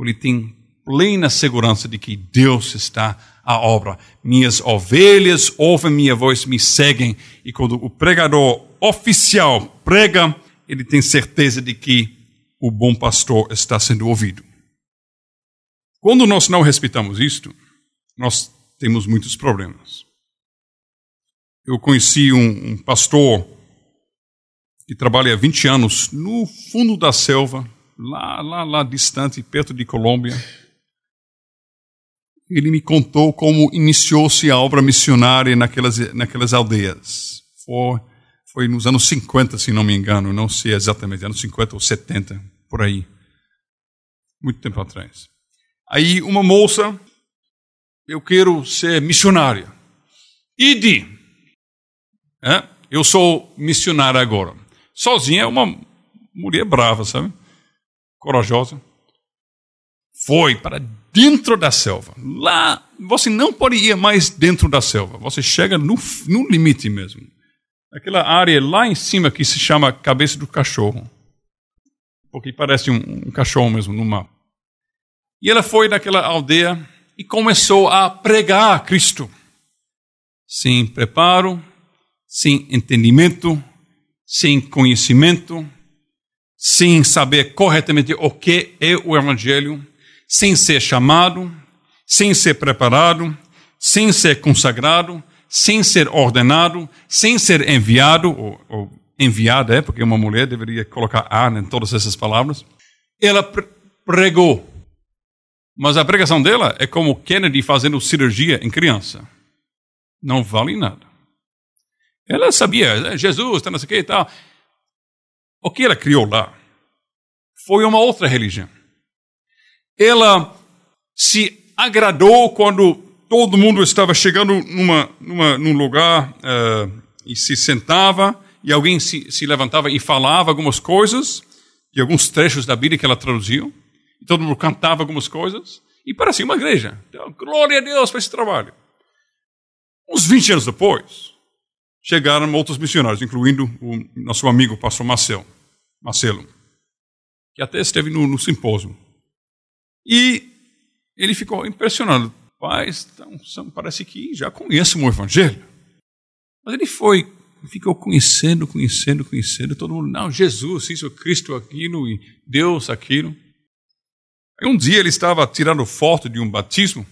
Ele tem plena segurança de que Deus está à obra. Minhas ovelhas ouvem minha voz, me seguem. E quando o pregador oficial prega, ele tem certeza de que o bom pastor está sendo ouvido. Quando nós não respeitamos isto, nós temos muitos problemas. Eu conheci um pastor que trabalha há 20 anos no fundo da selva, lá distante, perto de Colômbia. Ele me contou como iniciou-se a obra missionária naquelas aldeias. Foi nos anos 50, se não me engano, não sei exatamente, anos 50 ou 70, por aí. Muito tempo atrás. Aí uma moça, eu quero ser missionária. Ide! Eu sou missionária agora. Sozinha é uma mulher brava, sabe? Corajosa. Foi para dentro da selva. Lá, você não pode ir mais dentro da selva. Você chega no limite mesmo. Aquela área lá em cima que se chama cabeça do cachorro. Porque parece um cachorro mesmo no mapa. E ela foi naquela aldeia e começou a pregar a Cristo. Sem preparo, sem entendimento, sem conhecimento, sem saber corretamente o que é o Evangelho, sem ser chamado, sem ser preparado, sem ser consagrado, sem ser ordenado, sem ser enviado, ou enviada, porque uma mulher deveria colocar A em todas essas palavras. Ela pregou. Mas a pregação dela é como Kennedy fazendo cirurgia em criança. Não vale nada. Ela sabia, Jesus, não sei o que e tal. O que ela criou lá foi uma outra religião. Ela se agradou quando todo mundo estava chegando num lugar e se sentava e alguém se levantava e falava algumas coisas, de alguns trechos da Bíblia que ela traduziu, e todo mundo cantava algumas coisas, e parecia uma igreja. Então, glória a Deus por esse trabalho. Uns 20 anos depois, chegaram outros missionários, incluindo o nosso amigo pastor Marcelo, que até esteve no simpósio. E ele ficou impressionado. Paz, então, parece que já conhecem o Evangelho. Mas ele ficou conhecendo, todo mundo, não, Jesus, isso, Cristo, aquilo, e Deus, aquilo. Aí um dia ele estava tirando foto de um batismo,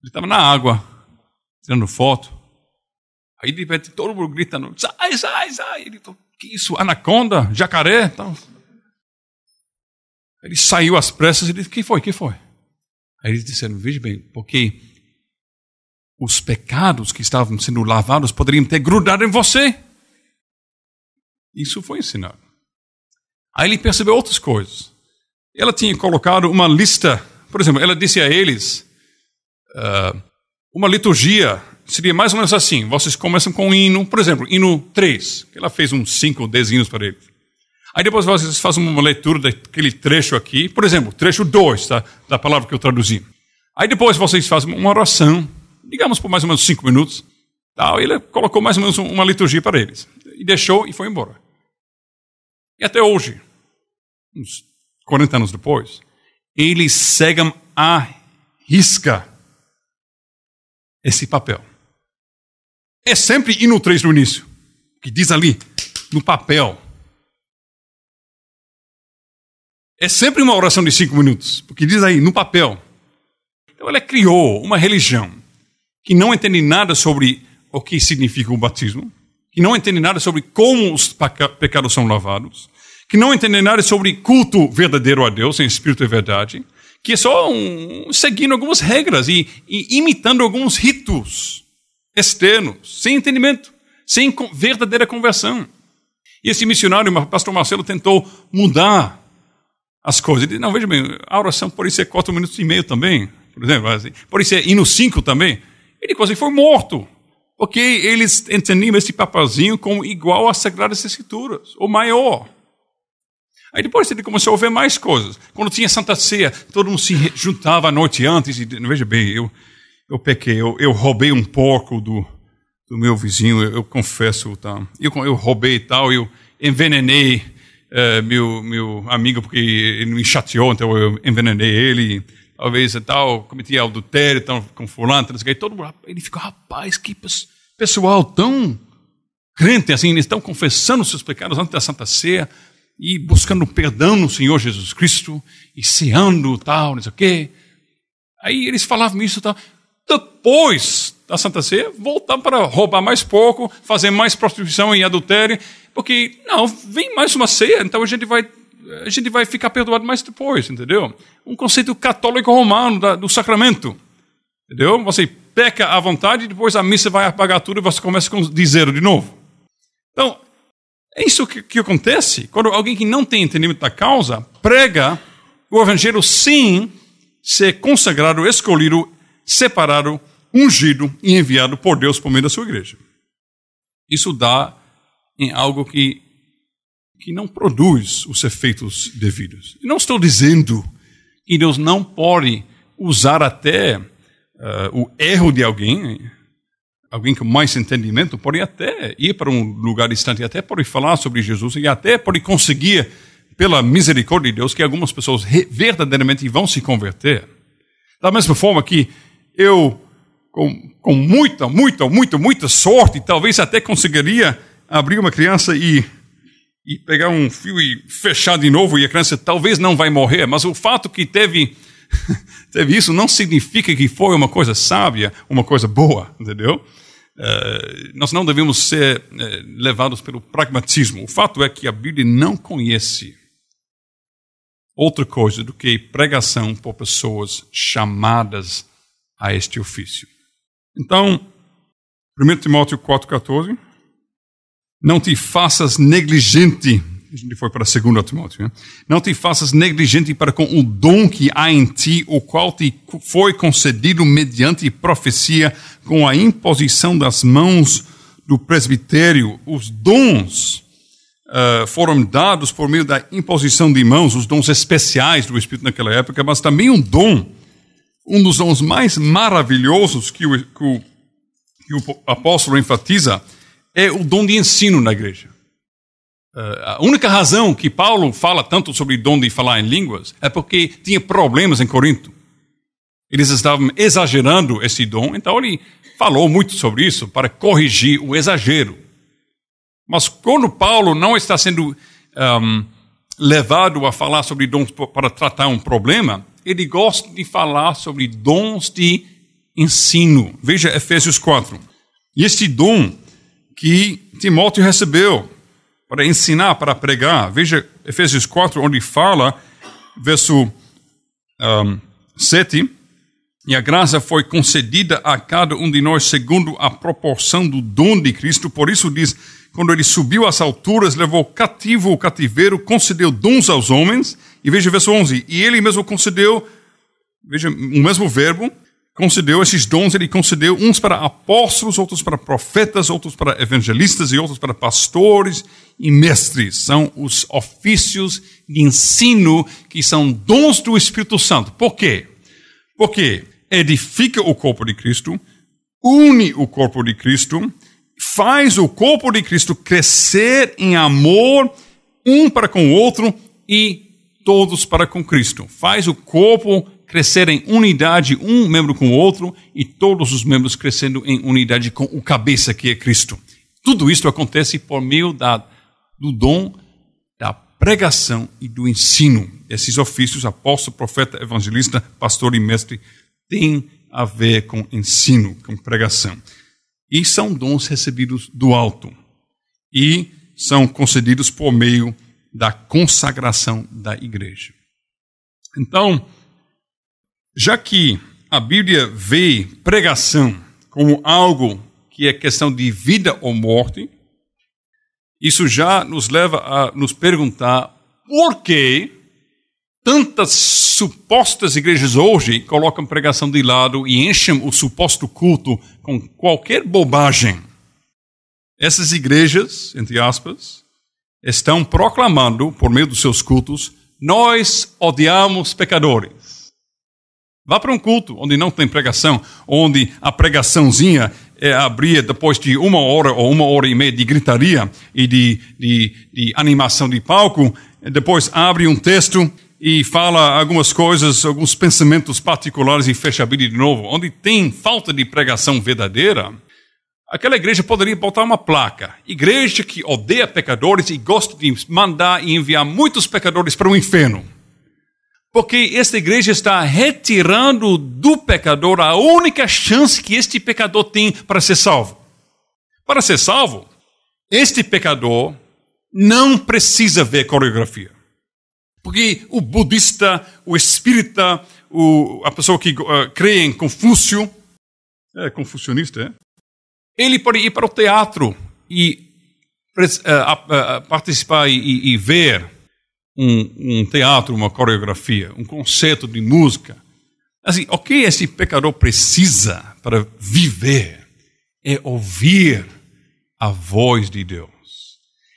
ele estava na água, tirando foto. Aí de repente todo mundo gritando, sai. Ele falou, que isso, anaconda, jacaré? Então, ele saiu às pressas e disse, que foi? Aí eles disseram, veja bem, porque os pecados que estavam sendo lavados poderiam ter grudado em você. Isso foi ensinado. Aí ele percebeu outras coisas. Ela tinha colocado uma lista, por exemplo, ela disse a eles, uma liturgia seria mais ou menos assim, vocês começam com um hino, por exemplo, hino 3, que ela fez uns 5 ou 10 hinos para eles. Aí depois vocês fazem uma leitura daquele trecho aqui, por exemplo, trecho 2 da palavra que eu traduzi. Aí depois vocês fazem uma oração, digamos por mais ou menos 5 minutos, tal, e ele colocou mais ou menos uma liturgia para eles. E deixou e foi embora. E até hoje, uns 40 anos depois, eles seguem à risca esse papel. É sempre hino 3 no início, que diz ali, no papel. É sempre uma oração de 5 minutos, porque diz aí, no papel. Então ela criou uma religião que não entende nada sobre o que significa o batismo, que não entende nada sobre como os pecados são lavados, que não entende nada sobre culto verdadeiro a Deus, em espírito e verdade, que é só seguindo algumas regras e imitando alguns ritos externos, sem entendimento, sem verdadeira conversão. E esse missionário, o pastor Marcelo, tentou mudar as coisas. Ele disse, não, veja bem, a oração pode ser 4 minutos e meio também, por exemplo, assim. Pode ser hino 5 também. Ele quase foi morto, porque eles entendiam esse papelzinho como igual às Sagradas Escrituras, ou maior. Aí depois ele começou a ver mais coisas. Quando tinha Santa Ceia, todo mundo se juntava a noite antes e, veja bem, eu pequei, eu roubei um porco do meu vizinho, eu confesso, tá? Eu roubei e tal, eu envenenei meu amigo porque ele me chateou, então eu envenenei ele, talvez e tal, cometi adultério então, com fulano, todo mundo, ele ficou, rapaz, que pessoal tão crente, assim, eles estão confessando seus pecados antes da Santa Ceia e buscando perdão no Senhor Jesus Cristo e ceando, tal, não sei o quê. Aí eles falavam isso, tal. Depois da Santa Ceia, voltar para roubar mais pouco, fazer mais prostituição e adultério, porque, não, vem mais uma ceia, então a gente vai ficar perdoado mais depois, entendeu? Um conceito católico romano do sacramento, entendeu? Você peca à vontade, depois a missa vai apagar tudo e você começa de zero de novo. Então, é isso que acontece quando alguém que não tem entendimento da causa prega o evangelho sem ser consagrado, escolhido, separado, ungido e enviado por Deus por meio da sua igreja. Isso dá em algo que não produz os efeitos devidos. Eu não estou dizendo que Deus não pode usar até o erro de alguém com mais entendimento, pode até ir para um lugar distante, até pode falar sobre Jesus e até pode conseguir, pela misericórdia de Deus, que algumas pessoas verdadeiramente vão se converter. Da mesma forma que eu, com muita sorte, talvez até conseguiria abrir uma criança e pegar um fio e fechar de novo e a criança talvez não vai morrer, mas o fato que teve isso não significa que foi uma coisa sábia, uma coisa boa, entendeu? Nós não devemos ser levados pelo pragmatismo. O fato é que a Bíblia não conhece outra coisa do que pregação por pessoas chamadas a este ofício. Então, 1 Timóteo 4,14, não te faças negligente, a gente foi para 2 Timóteo, né? Não te faças negligente para com o dom que há em ti, o qual te foi concedido mediante profecia, com a imposição das mãos do presbitério. Os dons foram dados por meio da imposição de mãos, os dons especiais do Espírito naquela época, mas também um dos dons mais maravilhosos que o apóstolo enfatiza é o dom de ensino na igreja. A única razão que Paulo fala tanto sobre o dom de falar em línguas é porque tinha problemas em Corinto. Eles estavam exagerando esse dom, então ele falou muito sobre isso para corrigir o exagero. Mas quando Paulo não está sendo levado a falar sobre dons para tratar um problema, ele gosta de falar sobre dons de ensino. Veja Efésios 4. E este dom que Timóteo recebeu para ensinar, para pregar. Veja Efésios 4, onde fala, verso 7, e a graça foi concedida a cada um de nós segundo a proporção do dom de Cristo. Por isso diz, quando ele subiu às alturas, levou cativo o cativeiro, concedeu dons aos homens. E veja verso 11, e ele mesmo concedeu, veja o mesmo verbo, concedeu esses dons, ele concedeu uns para apóstolos, outros para profetas, outros para evangelistas e outros para pastores e mestres. São os ofícios de ensino que são dons do Espírito Santo. Por quê? Porque edifica o corpo de Cristo, une o corpo de Cristo, faz o corpo de Cristo crescer em amor um para com o outro e todos para com Cristo. Faz o corpo crescer em unidade, um membro com o outro, e todos os membros crescendo em unidade com o cabeça, que é Cristo. Tudo isso acontece por meio do dom da pregação e do ensino. Esses ofícios, apóstolo, profeta, evangelista, pastor e mestre, têm a ver com ensino, com pregação. E são dons recebidos do alto. E são concedidos por meio da consagração da igreja. Então, já que a Bíblia vê pregação como algo que é questão de vida ou morte, isso já nos leva a nos perguntar por que tantas supostas igrejas hoje colocam pregação de lado e enchem o suposto culto com qualquer bobagem. Essas igrejas, entre aspas, estão proclamando, por meio dos seus cultos, nós odiamos pecadores. Vá para um culto onde não tem pregação, onde a pregaçãozinha abria depois de 1 hora ou 1h30 de gritaria e de animação de palco, depois abre um texto e fala algumas coisas, alguns pensamentos particulares e fecha a Bíblia de novo. Onde tem falta de pregação verdadeira, aquela igreja poderia botar uma placa: igreja que odeia pecadores e gosta de mandar e enviar muitos pecadores para o inferno. Porque esta igreja está retirando do pecador a única chance que este pecador tem para ser salvo. Para ser salvo, este pecador não precisa ver coreografia. Porque o budista, o espírita, a pessoa que crê em Confúcio, confucionista, ele pode ir para o teatro e participar e ver um teatro, uma coreografia, um concerto de música. Assim, o que esse pecador precisa para viver é ouvir a voz de Deus.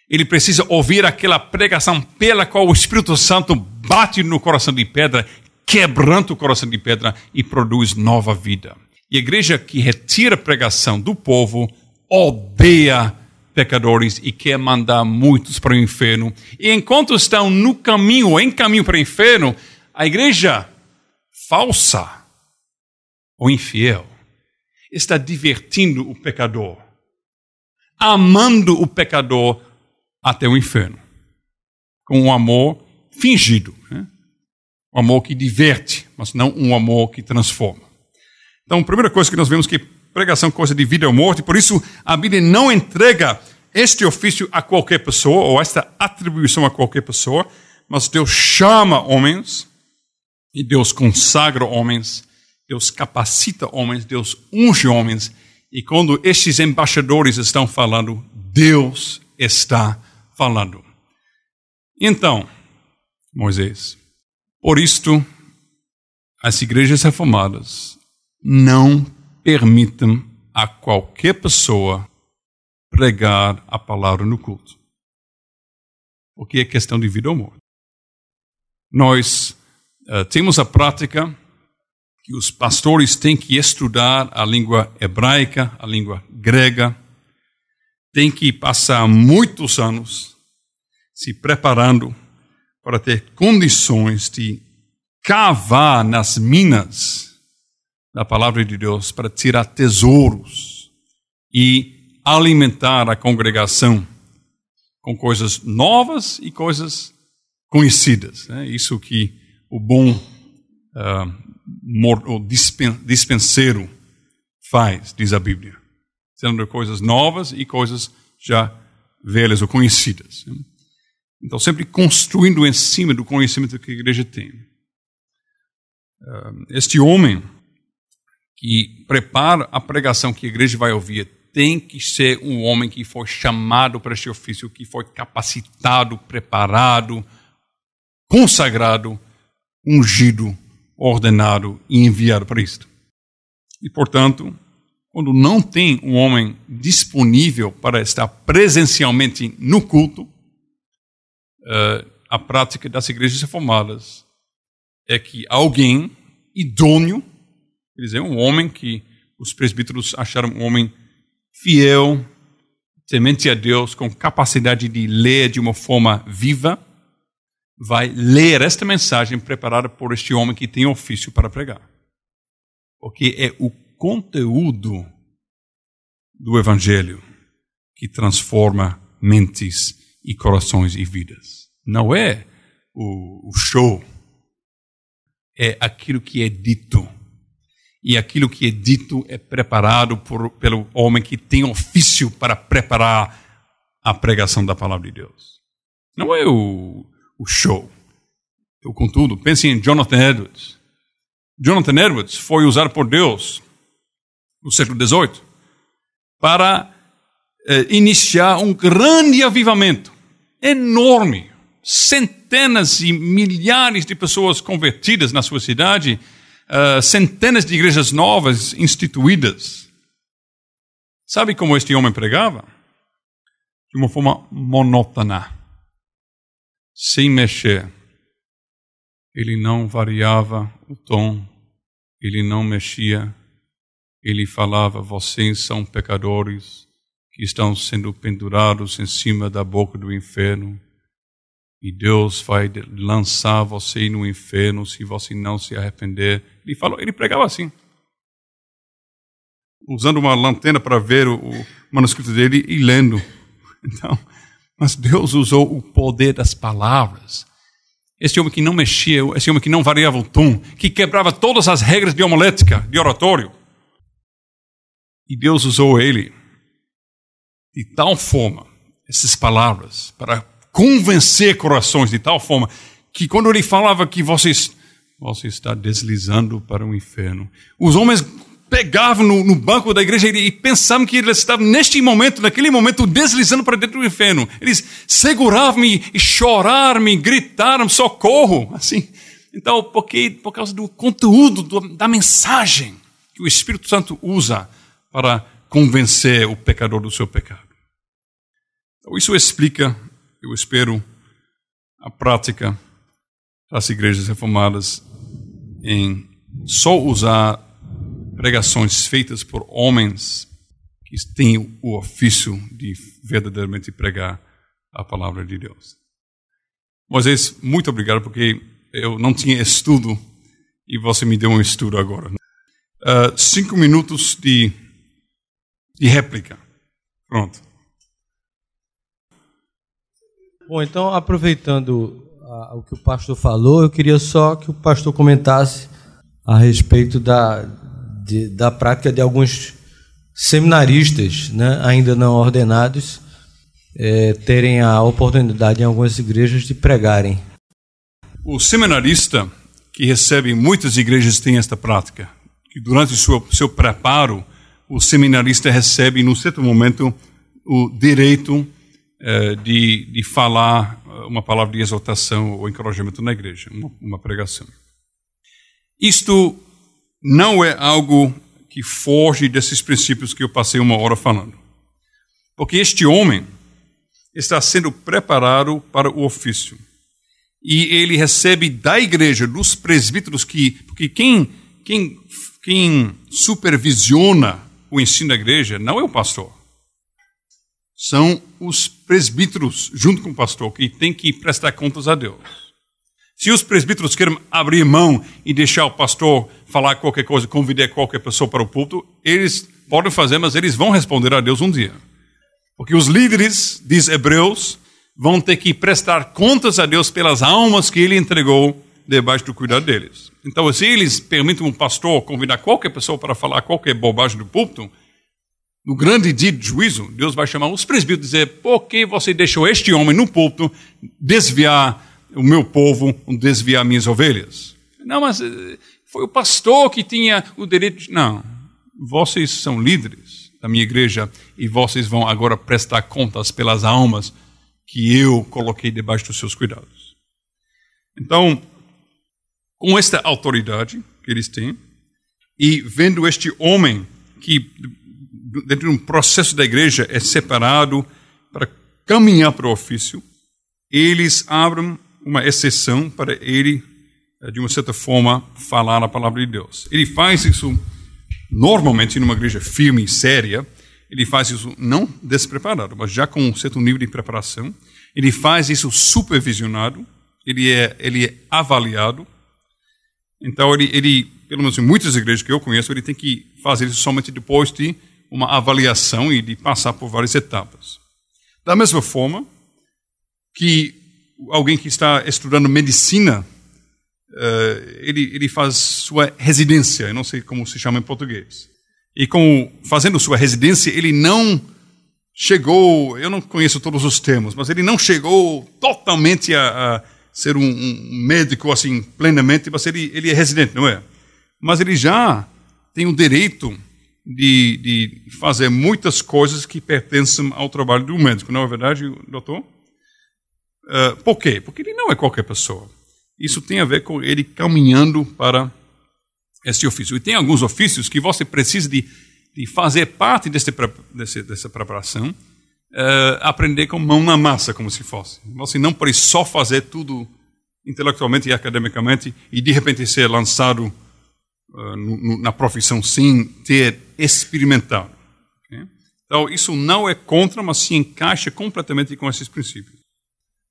Ele precisa ouvir aquela pregação pela qual o Espírito Santo bate no coração de pedra, quebranta o coração de pedra e produz nova vida. E a igreja que retira a pregação do povo odeia pecadores e quer mandar muitos para o inferno. E enquanto estão no caminho, ou em caminho para o inferno, a igreja falsa ou infiel está divertindo o pecador, amando o pecador até o inferno, com um amor fingido, né? Um amor que diverte, mas não um amor que transforma. Então, a primeira coisa que nós vemos é que pregação é coisa de vida ou morte, por isso a Bíblia não entrega este ofício a qualquer pessoa, ou esta atribuição a qualquer pessoa, mas Deus chama homens, e Deus consagra homens, Deus capacita homens, Deus unge homens, e quando estes embaixadores estão falando, Deus está falando. Então, Moisés, por isto, as igrejas reformadas não permitem a qualquer pessoa pregar a palavra no culto. Porque é questão de vida ou morte. Nós temos a prática que os pastores têm que estudar a língua hebraica, a língua grega, têm que passar muitos anos se preparando para ter condições de cavar nas minas da palavra de Deus para tirar tesouros e alimentar a congregação com coisas novas e coisas conhecidas. Isso que o bom dispenseiro faz, diz a Bíblia. Sendo coisas novas e coisas já velhas ou conhecidas. Então, sempre construindo em cima do conhecimento que a igreja tem. Este homem que prepara a pregação que a igreja vai ouvir tem que ser um homem que foi chamado para este ofício, que foi capacitado, preparado, consagrado, ungido, ordenado e enviado para isto. E, portanto, quando não tem um homem disponível para estar presencialmente no culto, a prática das igrejas reformadas é que alguém idôneo, quer dizer, um homem que os presbíteros acharam um homem fiel, temente a Deus, com capacidade de ler de uma forma viva, vai ler esta mensagem preparada por este homem que tem ofício para pregar. Porque é o conteúdo do Evangelho que transforma mentes e corações e vidas. Não é o show, é aquilo que é dito. E aquilo que é dito é preparado pelo homem que tem ofício para preparar a pregação da palavra de Deus. Não é o show. Contudo, pense em Jonathan Edwards. Jonathan Edwards foi usado por Deus no século XVIII para iniciar um grande avivamento enorme. Centenas e milhares de pessoas convertidas na sua cidade, centenas de igrejas novas instituídas. Sabe como este homem pregava? De uma forma monótona, sem mexer. Ele não variava o tom, ele não mexia, ele falava: vocês são pecadores que estão sendo pendurados em cima da boca do inferno, e Deus vai lançar você no inferno se você não se arrepender. Ele pregava assim, usando uma lanterna para ver o manuscrito dele e lendo. Então, mas Deus usou o poder das palavras. Este homem que não mexia, esse homem que não variava o tom, que quebrava todas as regras de homilética, de oratório. E Deus usou ele de tal forma, essas palavras, para convencer corações de tal forma, que quando ele falava que você está deslizando para o inferno, os homens pegavam no banco da igreja e pensavam que eles estavam naquele momento, deslizando para dentro do inferno. Eles seguravam-me e choraram-me, gritaram: socorro! Assim. Então, por causa do conteúdo da mensagem que o Espírito Santo usa para convencer o pecador do seu pecado. Então, isso explica, eu espero, a prática das igrejas reformadas em só usar pregações feitas por homens que têm o ofício de verdadeiramente pregar a palavra de Deus. Moisés, muito obrigado, porque eu não tinha estudo e você me deu um estudo agora. 5 minutos de réplica. Pronto. Bom, então, aproveitando o que o pastor falou, eu queria só que o pastor comentasse a respeito da prática de alguns seminaristas, né, ainda não ordenados, terem a oportunidade em algumas igrejas de pregarem. O seminarista que recebe, muitas igrejas têm esta prática, que durante o seu preparo, o seminarista recebe, num certo momento, o direito de falar uma palavra de exortação ou encorajamento na igreja, uma pregação. Isto não é algo que foge desses princípios que eu passei uma hora falando. Porque este homem está sendo preparado para o ofício. E ele recebe da igreja, dos presbíteros, porque quem supervisiona o ensino da igreja não é o pastor. São os presbíteros, junto com o pastor, que tem que prestar contas a Deus. Se os presbíteros querem abrir mão e deixar o pastor falar qualquer coisa, convidar qualquer pessoa para o púlpito, eles podem fazer, mas eles vão responder a Deus um dia. Porque os líderes, diz Hebreus, vão ter que prestar contas a Deus pelas almas que ele entregou debaixo do cuidado deles. Então, se eles permitem um pastor convidar qualquer pessoa para falar qualquer bobagem do púlpito, no grande dia de juízo, Deus vai chamar os presbíteros e dizer: por que você deixou este homem no púlpito desviar o meu povo, desviar minhas ovelhas? Não, mas foi o pastor que tinha o direito. Não, vocês são líderes da minha igreja e vocês vão agora prestar contas pelas almas que eu coloquei debaixo dos seus cuidados. Então, com esta autoridade que eles têm, e vendo este homem que, dentro de um processo da igreja, é separado para caminhar para o ofício, eles abrem uma exceção para ele, de uma certa forma, falar a palavra de Deus. Ele faz isso, normalmente, numa igreja firme e séria. Ele faz isso não despreparado, mas já com um certo nível de preparação. Ele faz isso supervisionado, ele é avaliado. Então, ele, pelo menos em muitas igrejas que eu conheço, ele tem que fazer isso somente depois de uma avaliação e de passar por várias etapas. Da mesma forma que alguém que está estudando medicina, ele faz sua residência, eu não sei como se chama em português. E fazendo sua residência, ele não chegou, eu não conheço todos os termos, mas ele não chegou totalmente a ser um médico assim plenamente, mas ele é residente, não é? Mas ele já tem o direito de fazer muitas coisas que pertencem ao trabalho do médico, não é verdade, doutor? Por quê? Porque ele não é qualquer pessoa. Isso tem a ver com ele caminhando para esse ofício. E tem alguns ofícios que você precisa de fazer parte dessa preparação, aprender com mão na massa, como se fosse. Você não pode só fazer tudo intelectualmente e academicamente e de repente ser lançado na profissão sem ter experimentado. Okay? Então, isso não é contra, mas se encaixa completamente com esses princípios.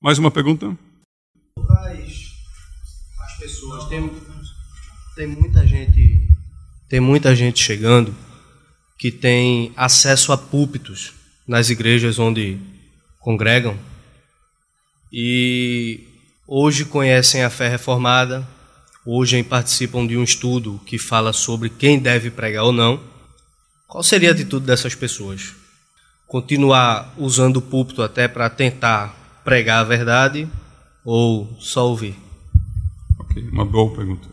Mais uma pergunta? As pessoas, tem muita gente chegando que tem acesso a púlpitos nas igrejas onde congregam e hoje conhecem a fé reformada, hoje participam de um estudo que fala sobre quem deve pregar ou não. Qual seria a atitude dessas pessoas? Continuar usando o púlpito até para tentar pregar a verdade ou só ouvir? Ok, uma boa pergunta.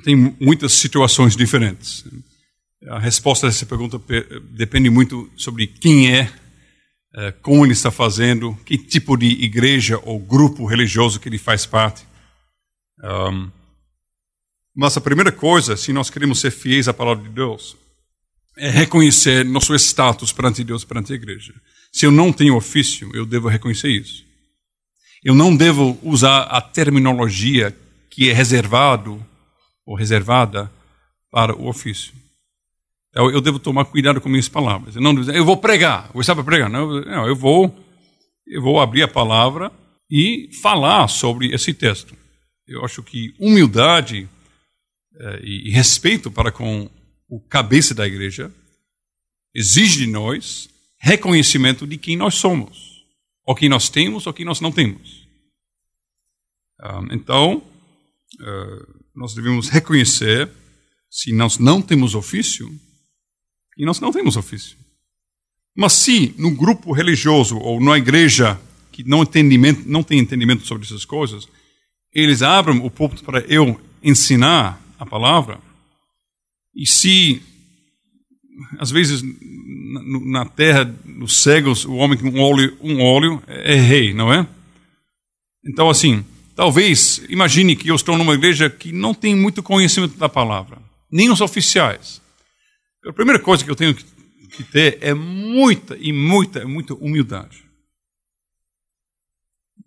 Tem muitas situações diferentes. A resposta a essa pergunta depende muito sobre quem é, como ele está fazendo, que tipo de igreja ou grupo religioso que ele faz parte. Mas a primeira coisa, se nós queremos ser fiéis à palavra de Deus, é reconhecer nosso status perante Deus, perante a igreja. Se eu não tenho ofício, eu devo reconhecer isso. Eu não devo usar a terminologia que é reservado ou reservada para o ofício. Eu devo tomar cuidado com minhas palavras. Eu não dizer, eu vou pregar, você sabe pregar? Não, eu vou abrir a palavra e falar sobre esse texto. Eu acho que humildade e respeito para com o cabeça da igreja exige de nós reconhecimento de quem nós somos, ou quem nós temos, ou quem nós não temos. Então, nós devemos reconhecer se nós não temos ofício, e nós não temos ofício. Mas se no grupo religioso ou na igreja que não tem entendimento sobre essas coisas, eles abrem o púlpito para eu ensinar a palavra, e se, às vezes, na terra dos cegos, o homem com um olho é rei, não é? Então, assim, talvez, imagine que eu estou numa igreja que não tem muito conhecimento da palavra, nem os oficiais. A primeira coisa que eu tenho que ter é muita humildade.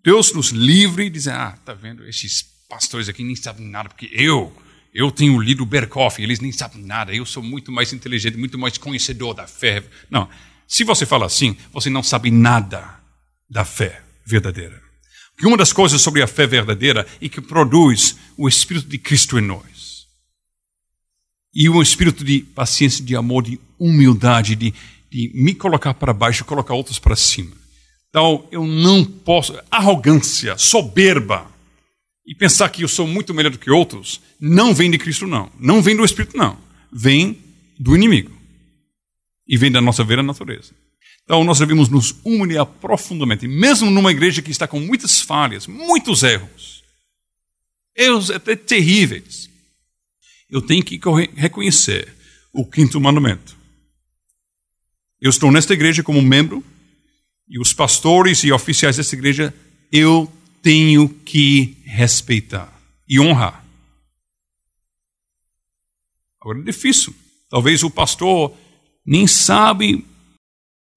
Deus nos livre de dizer, tá vendo, esses pastores aqui nem sabem nada, porque eu tenho lido Berkhoff, eles nem sabem nada, eu sou muito mais inteligente, muito mais conhecedor da fé. Não, se você fala assim, você não sabe nada da fé verdadeira. Porque uma das coisas sobre a fé verdadeira é que produz o Espírito de Cristo em nós. E um espírito de paciência, de amor, de humildade, de me colocar para baixo e colocar outros para cima. Então, eu não posso... Arrogância, soberba, e pensar que eu sou muito melhor do que outros, não vem de Cristo, não. Não vem do Espírito, não. Vem do inimigo. E vem da nossa velha natureza. Então, nós devemos nos humilhar profundamente, mesmo numa igreja que está com muitas falhas, muitos erros até terríveis. Eu tenho que reconhecer o quinto mandamento. Eu estou nesta igreja como membro, e os pastores e oficiais desta igreja, eu tenho que respeitar e honrar. Agora é difícil. Talvez o pastor nem sabe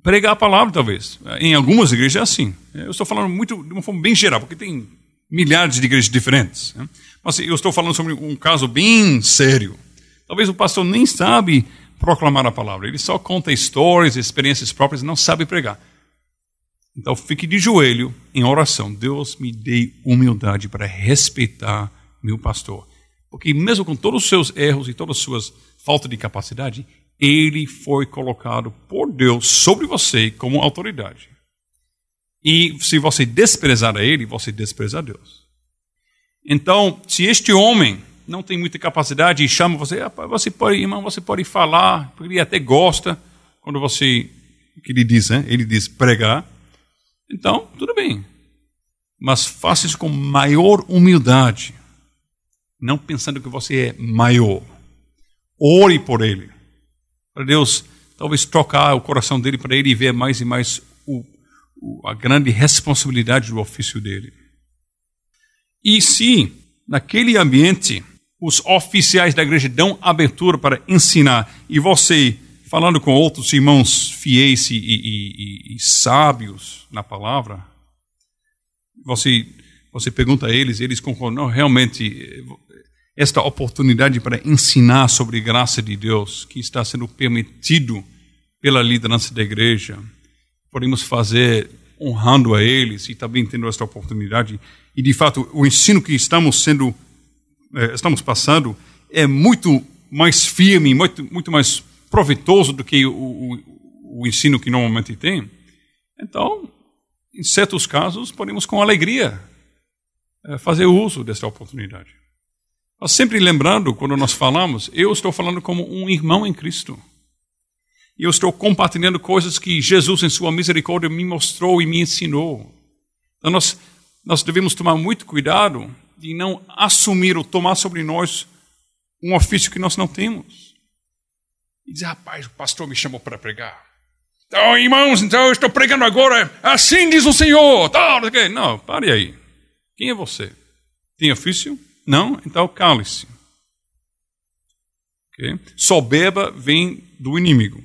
pregar a palavra, talvez. Em algumas igrejas é assim. Eu estou falando de uma forma bem geral, porque tem milhares de igrejas diferentes. Mas eu estou falando sobre um caso bem sério. Talvez o pastor nem sabe proclamar a palavra. Ele só conta histórias, experiências próprias, não sabe pregar. Então fique de joelho em oração. Deus me dê humildade para respeitar meu pastor. Porque mesmo com todos os seus erros e todas as suas faltas de capacidade, ele foi colocado por Deus sobre você como autoridade. E se você desprezar a ele, você despreza a Deus. Então, se este homem não tem muita capacidade e chama você, irmão, você pode falar, porque ele até gosta quando você, que ele diz, né? Ele diz pregar. Então, tudo bem. Mas faça isso com maior humildade. Não pensando que você é maior. Ore por ele. Para Deus, talvez trocar o coração dele para ele ver mais e mais a grande responsabilidade do ofício dele. E se, naquele ambiente, os oficiais da igreja dão abertura para ensinar, e você, falando com outros irmãos fiéis e sábios na palavra, você pergunta a eles, eles concordam, não, realmente, esta oportunidade para ensinar sobre a graça de Deus, que está sendo permitido pela liderança da igreja, podemos fazer honrando a eles e também tendo esta oportunidade. E, de fato, o ensino que estamos passando é muito mais firme, muito mais proveitoso do que o ensino que normalmente tem. Então, em certos casos, podemos com alegria fazer uso desta oportunidade. Mas sempre lembrando, quando nós falamos, eu estou falando como um irmão em Cristo. E eu estou compartilhando coisas que Jesus, em sua misericórdia, me mostrou e me ensinou. Então, nós devemos tomar muito cuidado de não assumir ou tomar sobre nós um ofício que nós não temos. E dizer, rapaz, o pastor me chamou para pregar. Então, irmãos, eu estou pregando agora, assim diz o Senhor. Não, pare aí. Quem é você? Tem ofício? Não? Então cale-se. Okay? Soberba vem do inimigo.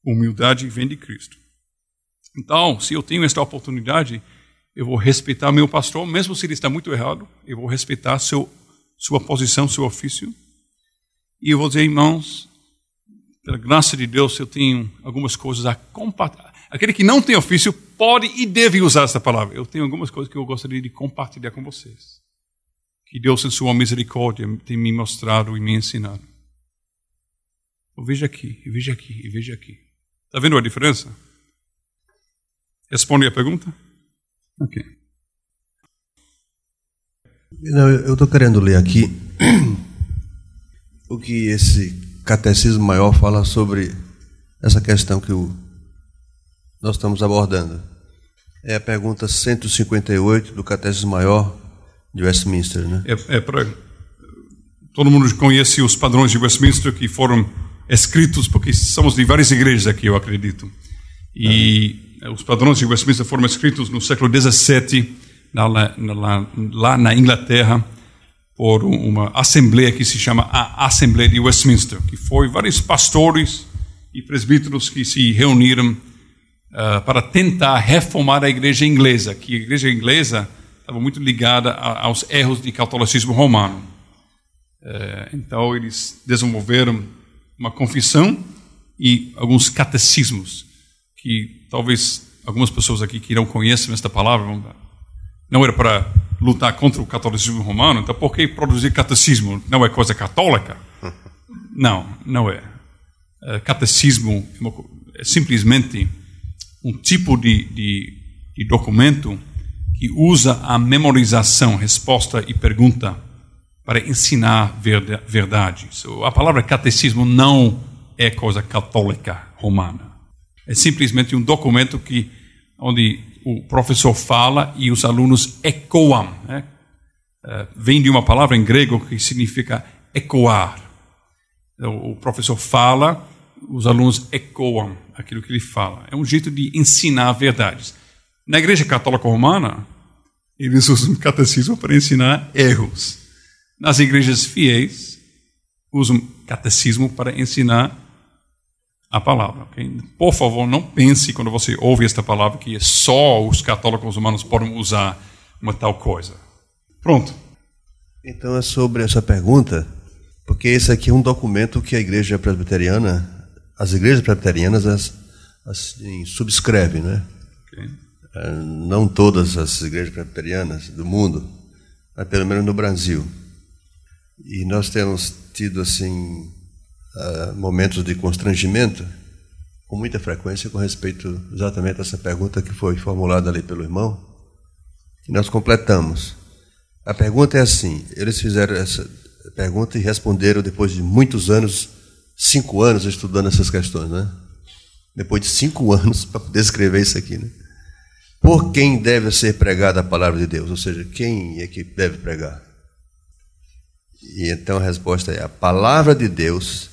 Humildade vem de Cristo. Então, se eu tenho esta oportunidade, eu vou respeitar meu pastor, mesmo se ele está muito errado, eu vou respeitar sua posição, seu ofício. E eu vou dizer, irmãos, pela graça de Deus, eu tenho algumas coisas a compartilhar. Aquele que não tem ofício pode e deve usar essa palavra. Eu tenho algumas coisas que eu gostaria de compartilhar com vocês. Que Deus, em sua misericórdia, tem me mostrado e me ensinado. Eu vejo aqui, e vejo aqui, e vejo aqui. Está vendo a diferença? Responde a pergunta? Ok. Não, eu estou querendo ler aqui o que esse catecismo maior fala sobre essa questão que nós estamos abordando. É a pergunta 158 do catecismo maior de Westminster, né? Todo mundo conhece os padrões de Westminster que foram escritos, porque somos de várias igrejas aqui, eu acredito. E os padrões de Westminster foram escritos no século XVII, lá na Inglaterra, por uma assembleia que se chama a Assembleia de Westminster, que foi vários pastores e presbíteros que se reuniram para tentar reformar a igreja inglesa, que a igreja inglesa estava muito ligada aos erros do catolicismo romano. Então, eles desenvolveram uma confissão e alguns catecismos, que talvez algumas pessoas aqui que não conhecem esta palavra, não era para lutar contra o catolicismo romano, então por que produzir catecismo? Não é coisa católica? Não é. Catecismo é simplesmente um tipo de documento que usa a memorização, resposta e pergunta para ensinar verdade. A palavra catecismo não é coisa católica romana. É simplesmente um documento onde o professor fala e os alunos ecoam. Né? Vem de uma palavra em grego que significa ecoar. Então, o professor fala, os alunos ecoam aquilo que ele fala. É um jeito de ensinar verdades. Na Igreja Católica Romana, eles usam o catecismo para ensinar erros. Nas igrejas fiéis, usam catecismo para ensinar a palavra. Okay? Por favor, não pense quando você ouve esta palavra que só os católicos romanos podem usar uma tal coisa. Pronto. Então é sobre essa pergunta, porque esse aqui é um documento que a igreja presbiteriana, as igrejas presbiterianas, assim, subscrevem, né? Okay. não todas as igrejas presbiterianas do mundo, mas pelo menos no Brasil. E nós temos tido assim momentos de constrangimento com muita frequência com respeito exatamente a essa pergunta que foi formulada ali pelo irmão, e nós completamos. A pergunta é assim: eles fizeram essa pergunta e responderam depois de muitos anos, 5 anos estudando essas questões, né? Depois de 5 anos para poder escrever isso aqui, né? Por quem deve ser pregada a palavra de Deus? Ou seja, quem é que deve pregar? E então a resposta é: a palavra de Deus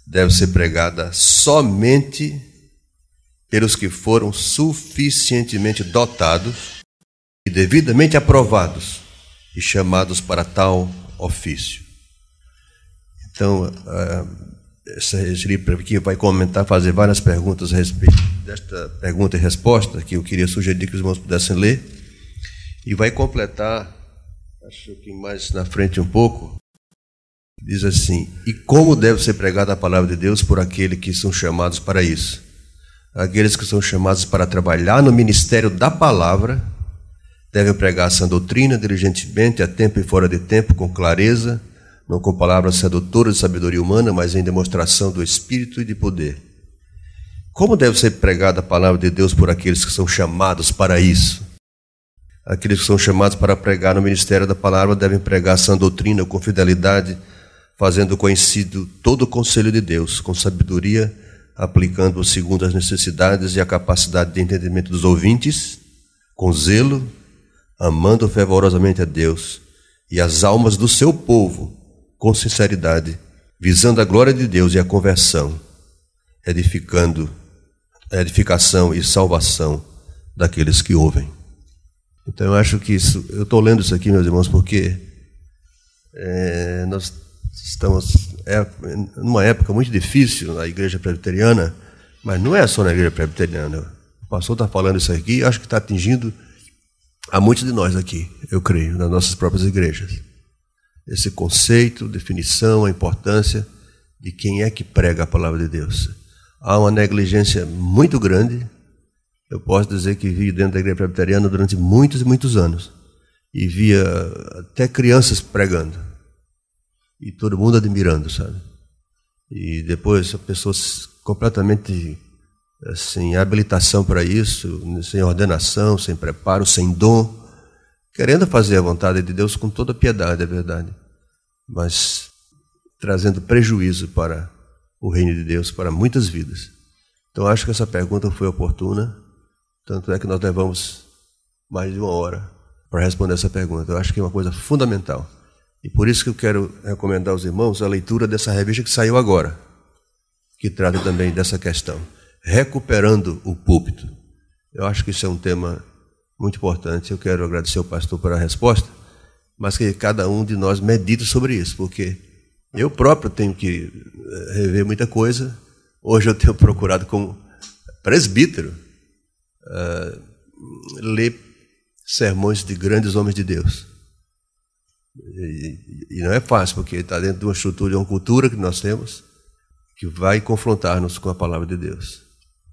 deve ser pregada somente pelos que foram suficientemente dotados e devidamente aprovados e chamados para tal ofício. Então, esse livro aqui vai comentar, fazer várias perguntas a respeito desta pergunta e resposta, que eu queria sugerir que os irmãos pudessem ler, e vai completar, acho que mais na frente um pouco, diz assim: e como deve ser pregada a palavra de Deus por aqueles que são chamados para isso? Aqueles que são chamados para trabalhar no ministério da palavra devem pregar a sã doutrina diligentemente, a tempo e fora de tempo, com clareza, não com palavras sedutoras de sabedoria humana, mas em demonstração do Espírito e de poder. Como deve ser pregada a palavra de Deus por aqueles que são chamados para isso? Aqueles que são chamados para pregar no ministério da palavra devem pregar a sã doutrina com fidelidade, fazendo conhecido todo o conselho de Deus, com sabedoria, aplicando-o segundo as necessidades e a capacidade de entendimento dos ouvintes, com zelo, amando fervorosamente a Deus e as almas do seu povo, com sinceridade, visando a glória de Deus e a conversão, edificação e salvação daqueles que ouvem. Então eu acho que isso, eu estou lendo isso aqui, meus irmãos, porque nós estamos numa época muito difícil na igreja presbiteriana, mas não é só na igreja presbiteriana. O pastor está falando isso aqui, acho que está atingindo a muitos de nós aqui, eu creio, nas nossas próprias igrejas. Esse conceito, definição, a importância de quem é que prega a palavra de Deus. Há uma negligência muito grande. Eu posso dizer que vi dentro da igreja presbiteriana durante muitos e muitos anos, e via até crianças pregando, e todo mundo admirando, sabe? E depois pessoas completamente sem habilitação para isso, sem ordenação, sem preparo, sem dom, querendo fazer a vontade de Deus com toda piedade, é verdade, mas trazendo prejuízo para o reino de Deus, para muitas vidas. Então acho que essa pergunta foi oportuna, tanto é que nós levamos mais de 1 hora para responder essa pergunta. Eu acho que é uma coisa fundamental. E por isso que eu quero recomendar aos irmãos a leitura dessa revista que saiu agora, que trata também dessa questão, Recuperando o Púlpito. Eu acho que isso é um tema muito importante. Eu quero agradecer ao pastor pela resposta, mas que cada um de nós medite sobre isso, porque eu próprio tenho que rever muita coisa. Hoje eu tenho procurado como presbítero ler sermões de grandes homens de Deus. E não é fácil, porque está dentro de uma estrutura, de uma cultura que nós temos, que vai confrontar-nos com a palavra de Deus.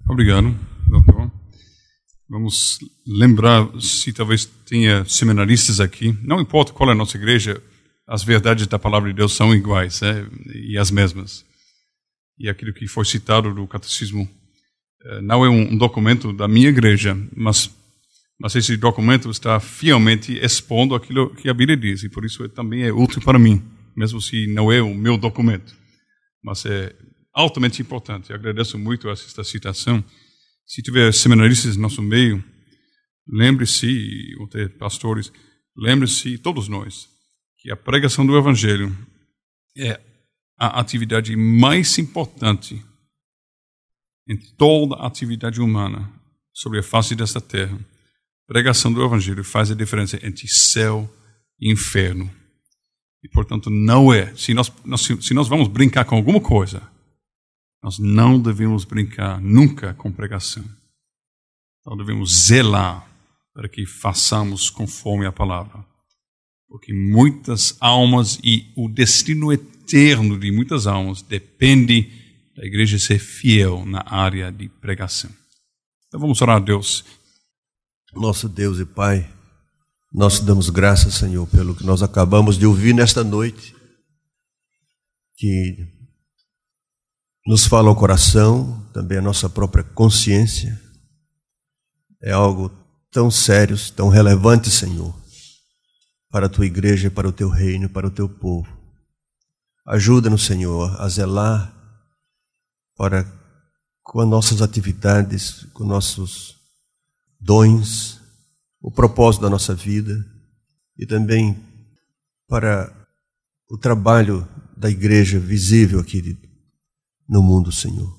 Obrigado, doutor. Vamos lembrar, se talvez tenha seminaristas aqui, não importa qual é a nossa igreja, as verdades da palavra de Deus são iguais, e as mesmas. E aquilo que foi citado do catecismo não é um documento da minha igreja, mas esse documento está fielmente expondo aquilo que a Bíblia diz, e por isso também é útil para mim, mesmo se não é o meu documento. Mas é altamente importante. Eu agradeço muito esta citação. Se tiver seminaristas no nosso meio, lembre-se, ou ter pastores, lembre-se, todos nós, que a pregação do Evangelho é a atividade mais importante em toda a atividade humana sobre a face desta terra. Pregação do Evangelho faz a diferença entre céu e inferno. E, portanto, não é. Se nós vamos brincar com alguma coisa, nós não devemos brincar nunca com pregação. Nós devemos zelar para que façamos conforme a palavra. Porque muitas almas e o destino eterno de muitas almas depende da igreja ser fiel na área de pregação. Então vamos orar a Deus. Nosso Deus e Pai, nós te damos graças, Senhor, pelo que nós acabamos de ouvir nesta noite, que nos fala ao coração, também a nossa própria consciência. É algo tão sério, tão relevante, Senhor, para a tua igreja, para o teu reino, para o teu povo. Ajuda-nos, Senhor, a zelar para, com as nossas atividades, com nossos dons, o propósito da nossa vida e também para o trabalho da igreja visível aqui no mundo, Senhor.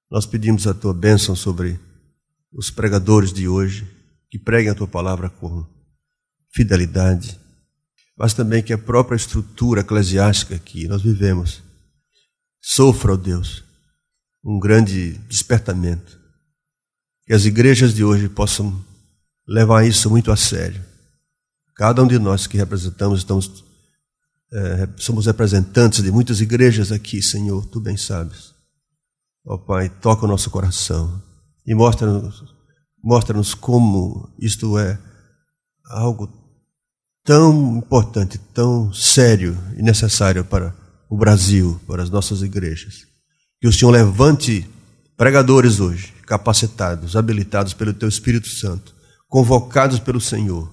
Nós pedimos a tua bênção sobre os pregadores de hoje, que preguem a tua palavra com fidelidade, mas também que a própria estrutura eclesiástica que nós vivemos sofra, ó Deus, um grande despertamento. Que as igrejas de hoje possam levar isso muito a sério. Cada um de nós que representamos, somos representantes de muitas igrejas aqui, Senhor, tu bem sabes. Ó Pai, toca o nosso coração e mostra-nos como isto é algo tão importante, tão sério e necessário para o Brasil, para as nossas igrejas. Que o Senhor levante pregadores hoje, capacitados, habilitados pelo Teu Espírito Santo, convocados pelo Senhor,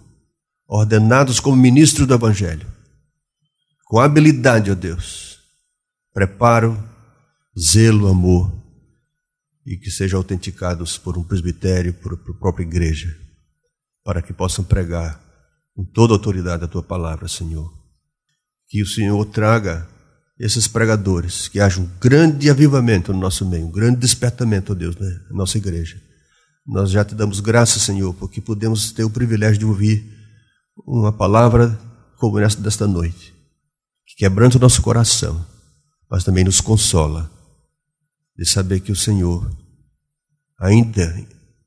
ordenados como ministros do Evangelho, com habilidade, ó Deus, preparo, zelo, amor, e que sejam autenticados por um presbitério, por própria igreja, para que possam pregar com toda a autoridade a Tua palavra, Senhor. Que o Senhor traga esses pregadores, que haja um grande avivamento no nosso meio, um grande despertamento, ó Deus, na nossa igreja. Nós já te damos graças, Senhor, porque podemos ter o privilégio de ouvir uma palavra como esta desta noite, que quebranta o nosso coração, mas também nos consola de saber que o Senhor ainda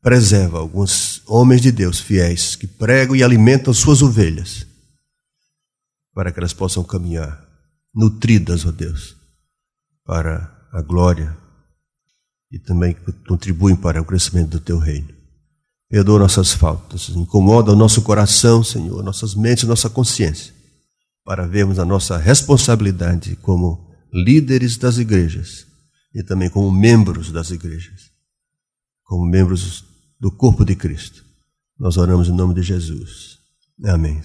preserva alguns homens de Deus fiéis que pregam e alimentam suas ovelhas para que elas possam caminhar nutridas, ó Deus, para a glória e também contribuem para o crescimento do Teu reino. Perdoa nossas faltas, incomoda o nosso coração, Senhor, nossas mentes, nossa consciência, para vermos a nossa responsabilidade como líderes das igrejas e também como membros das igrejas, como membros do corpo de Cristo. Nós oramos em nome de Jesus. Amém.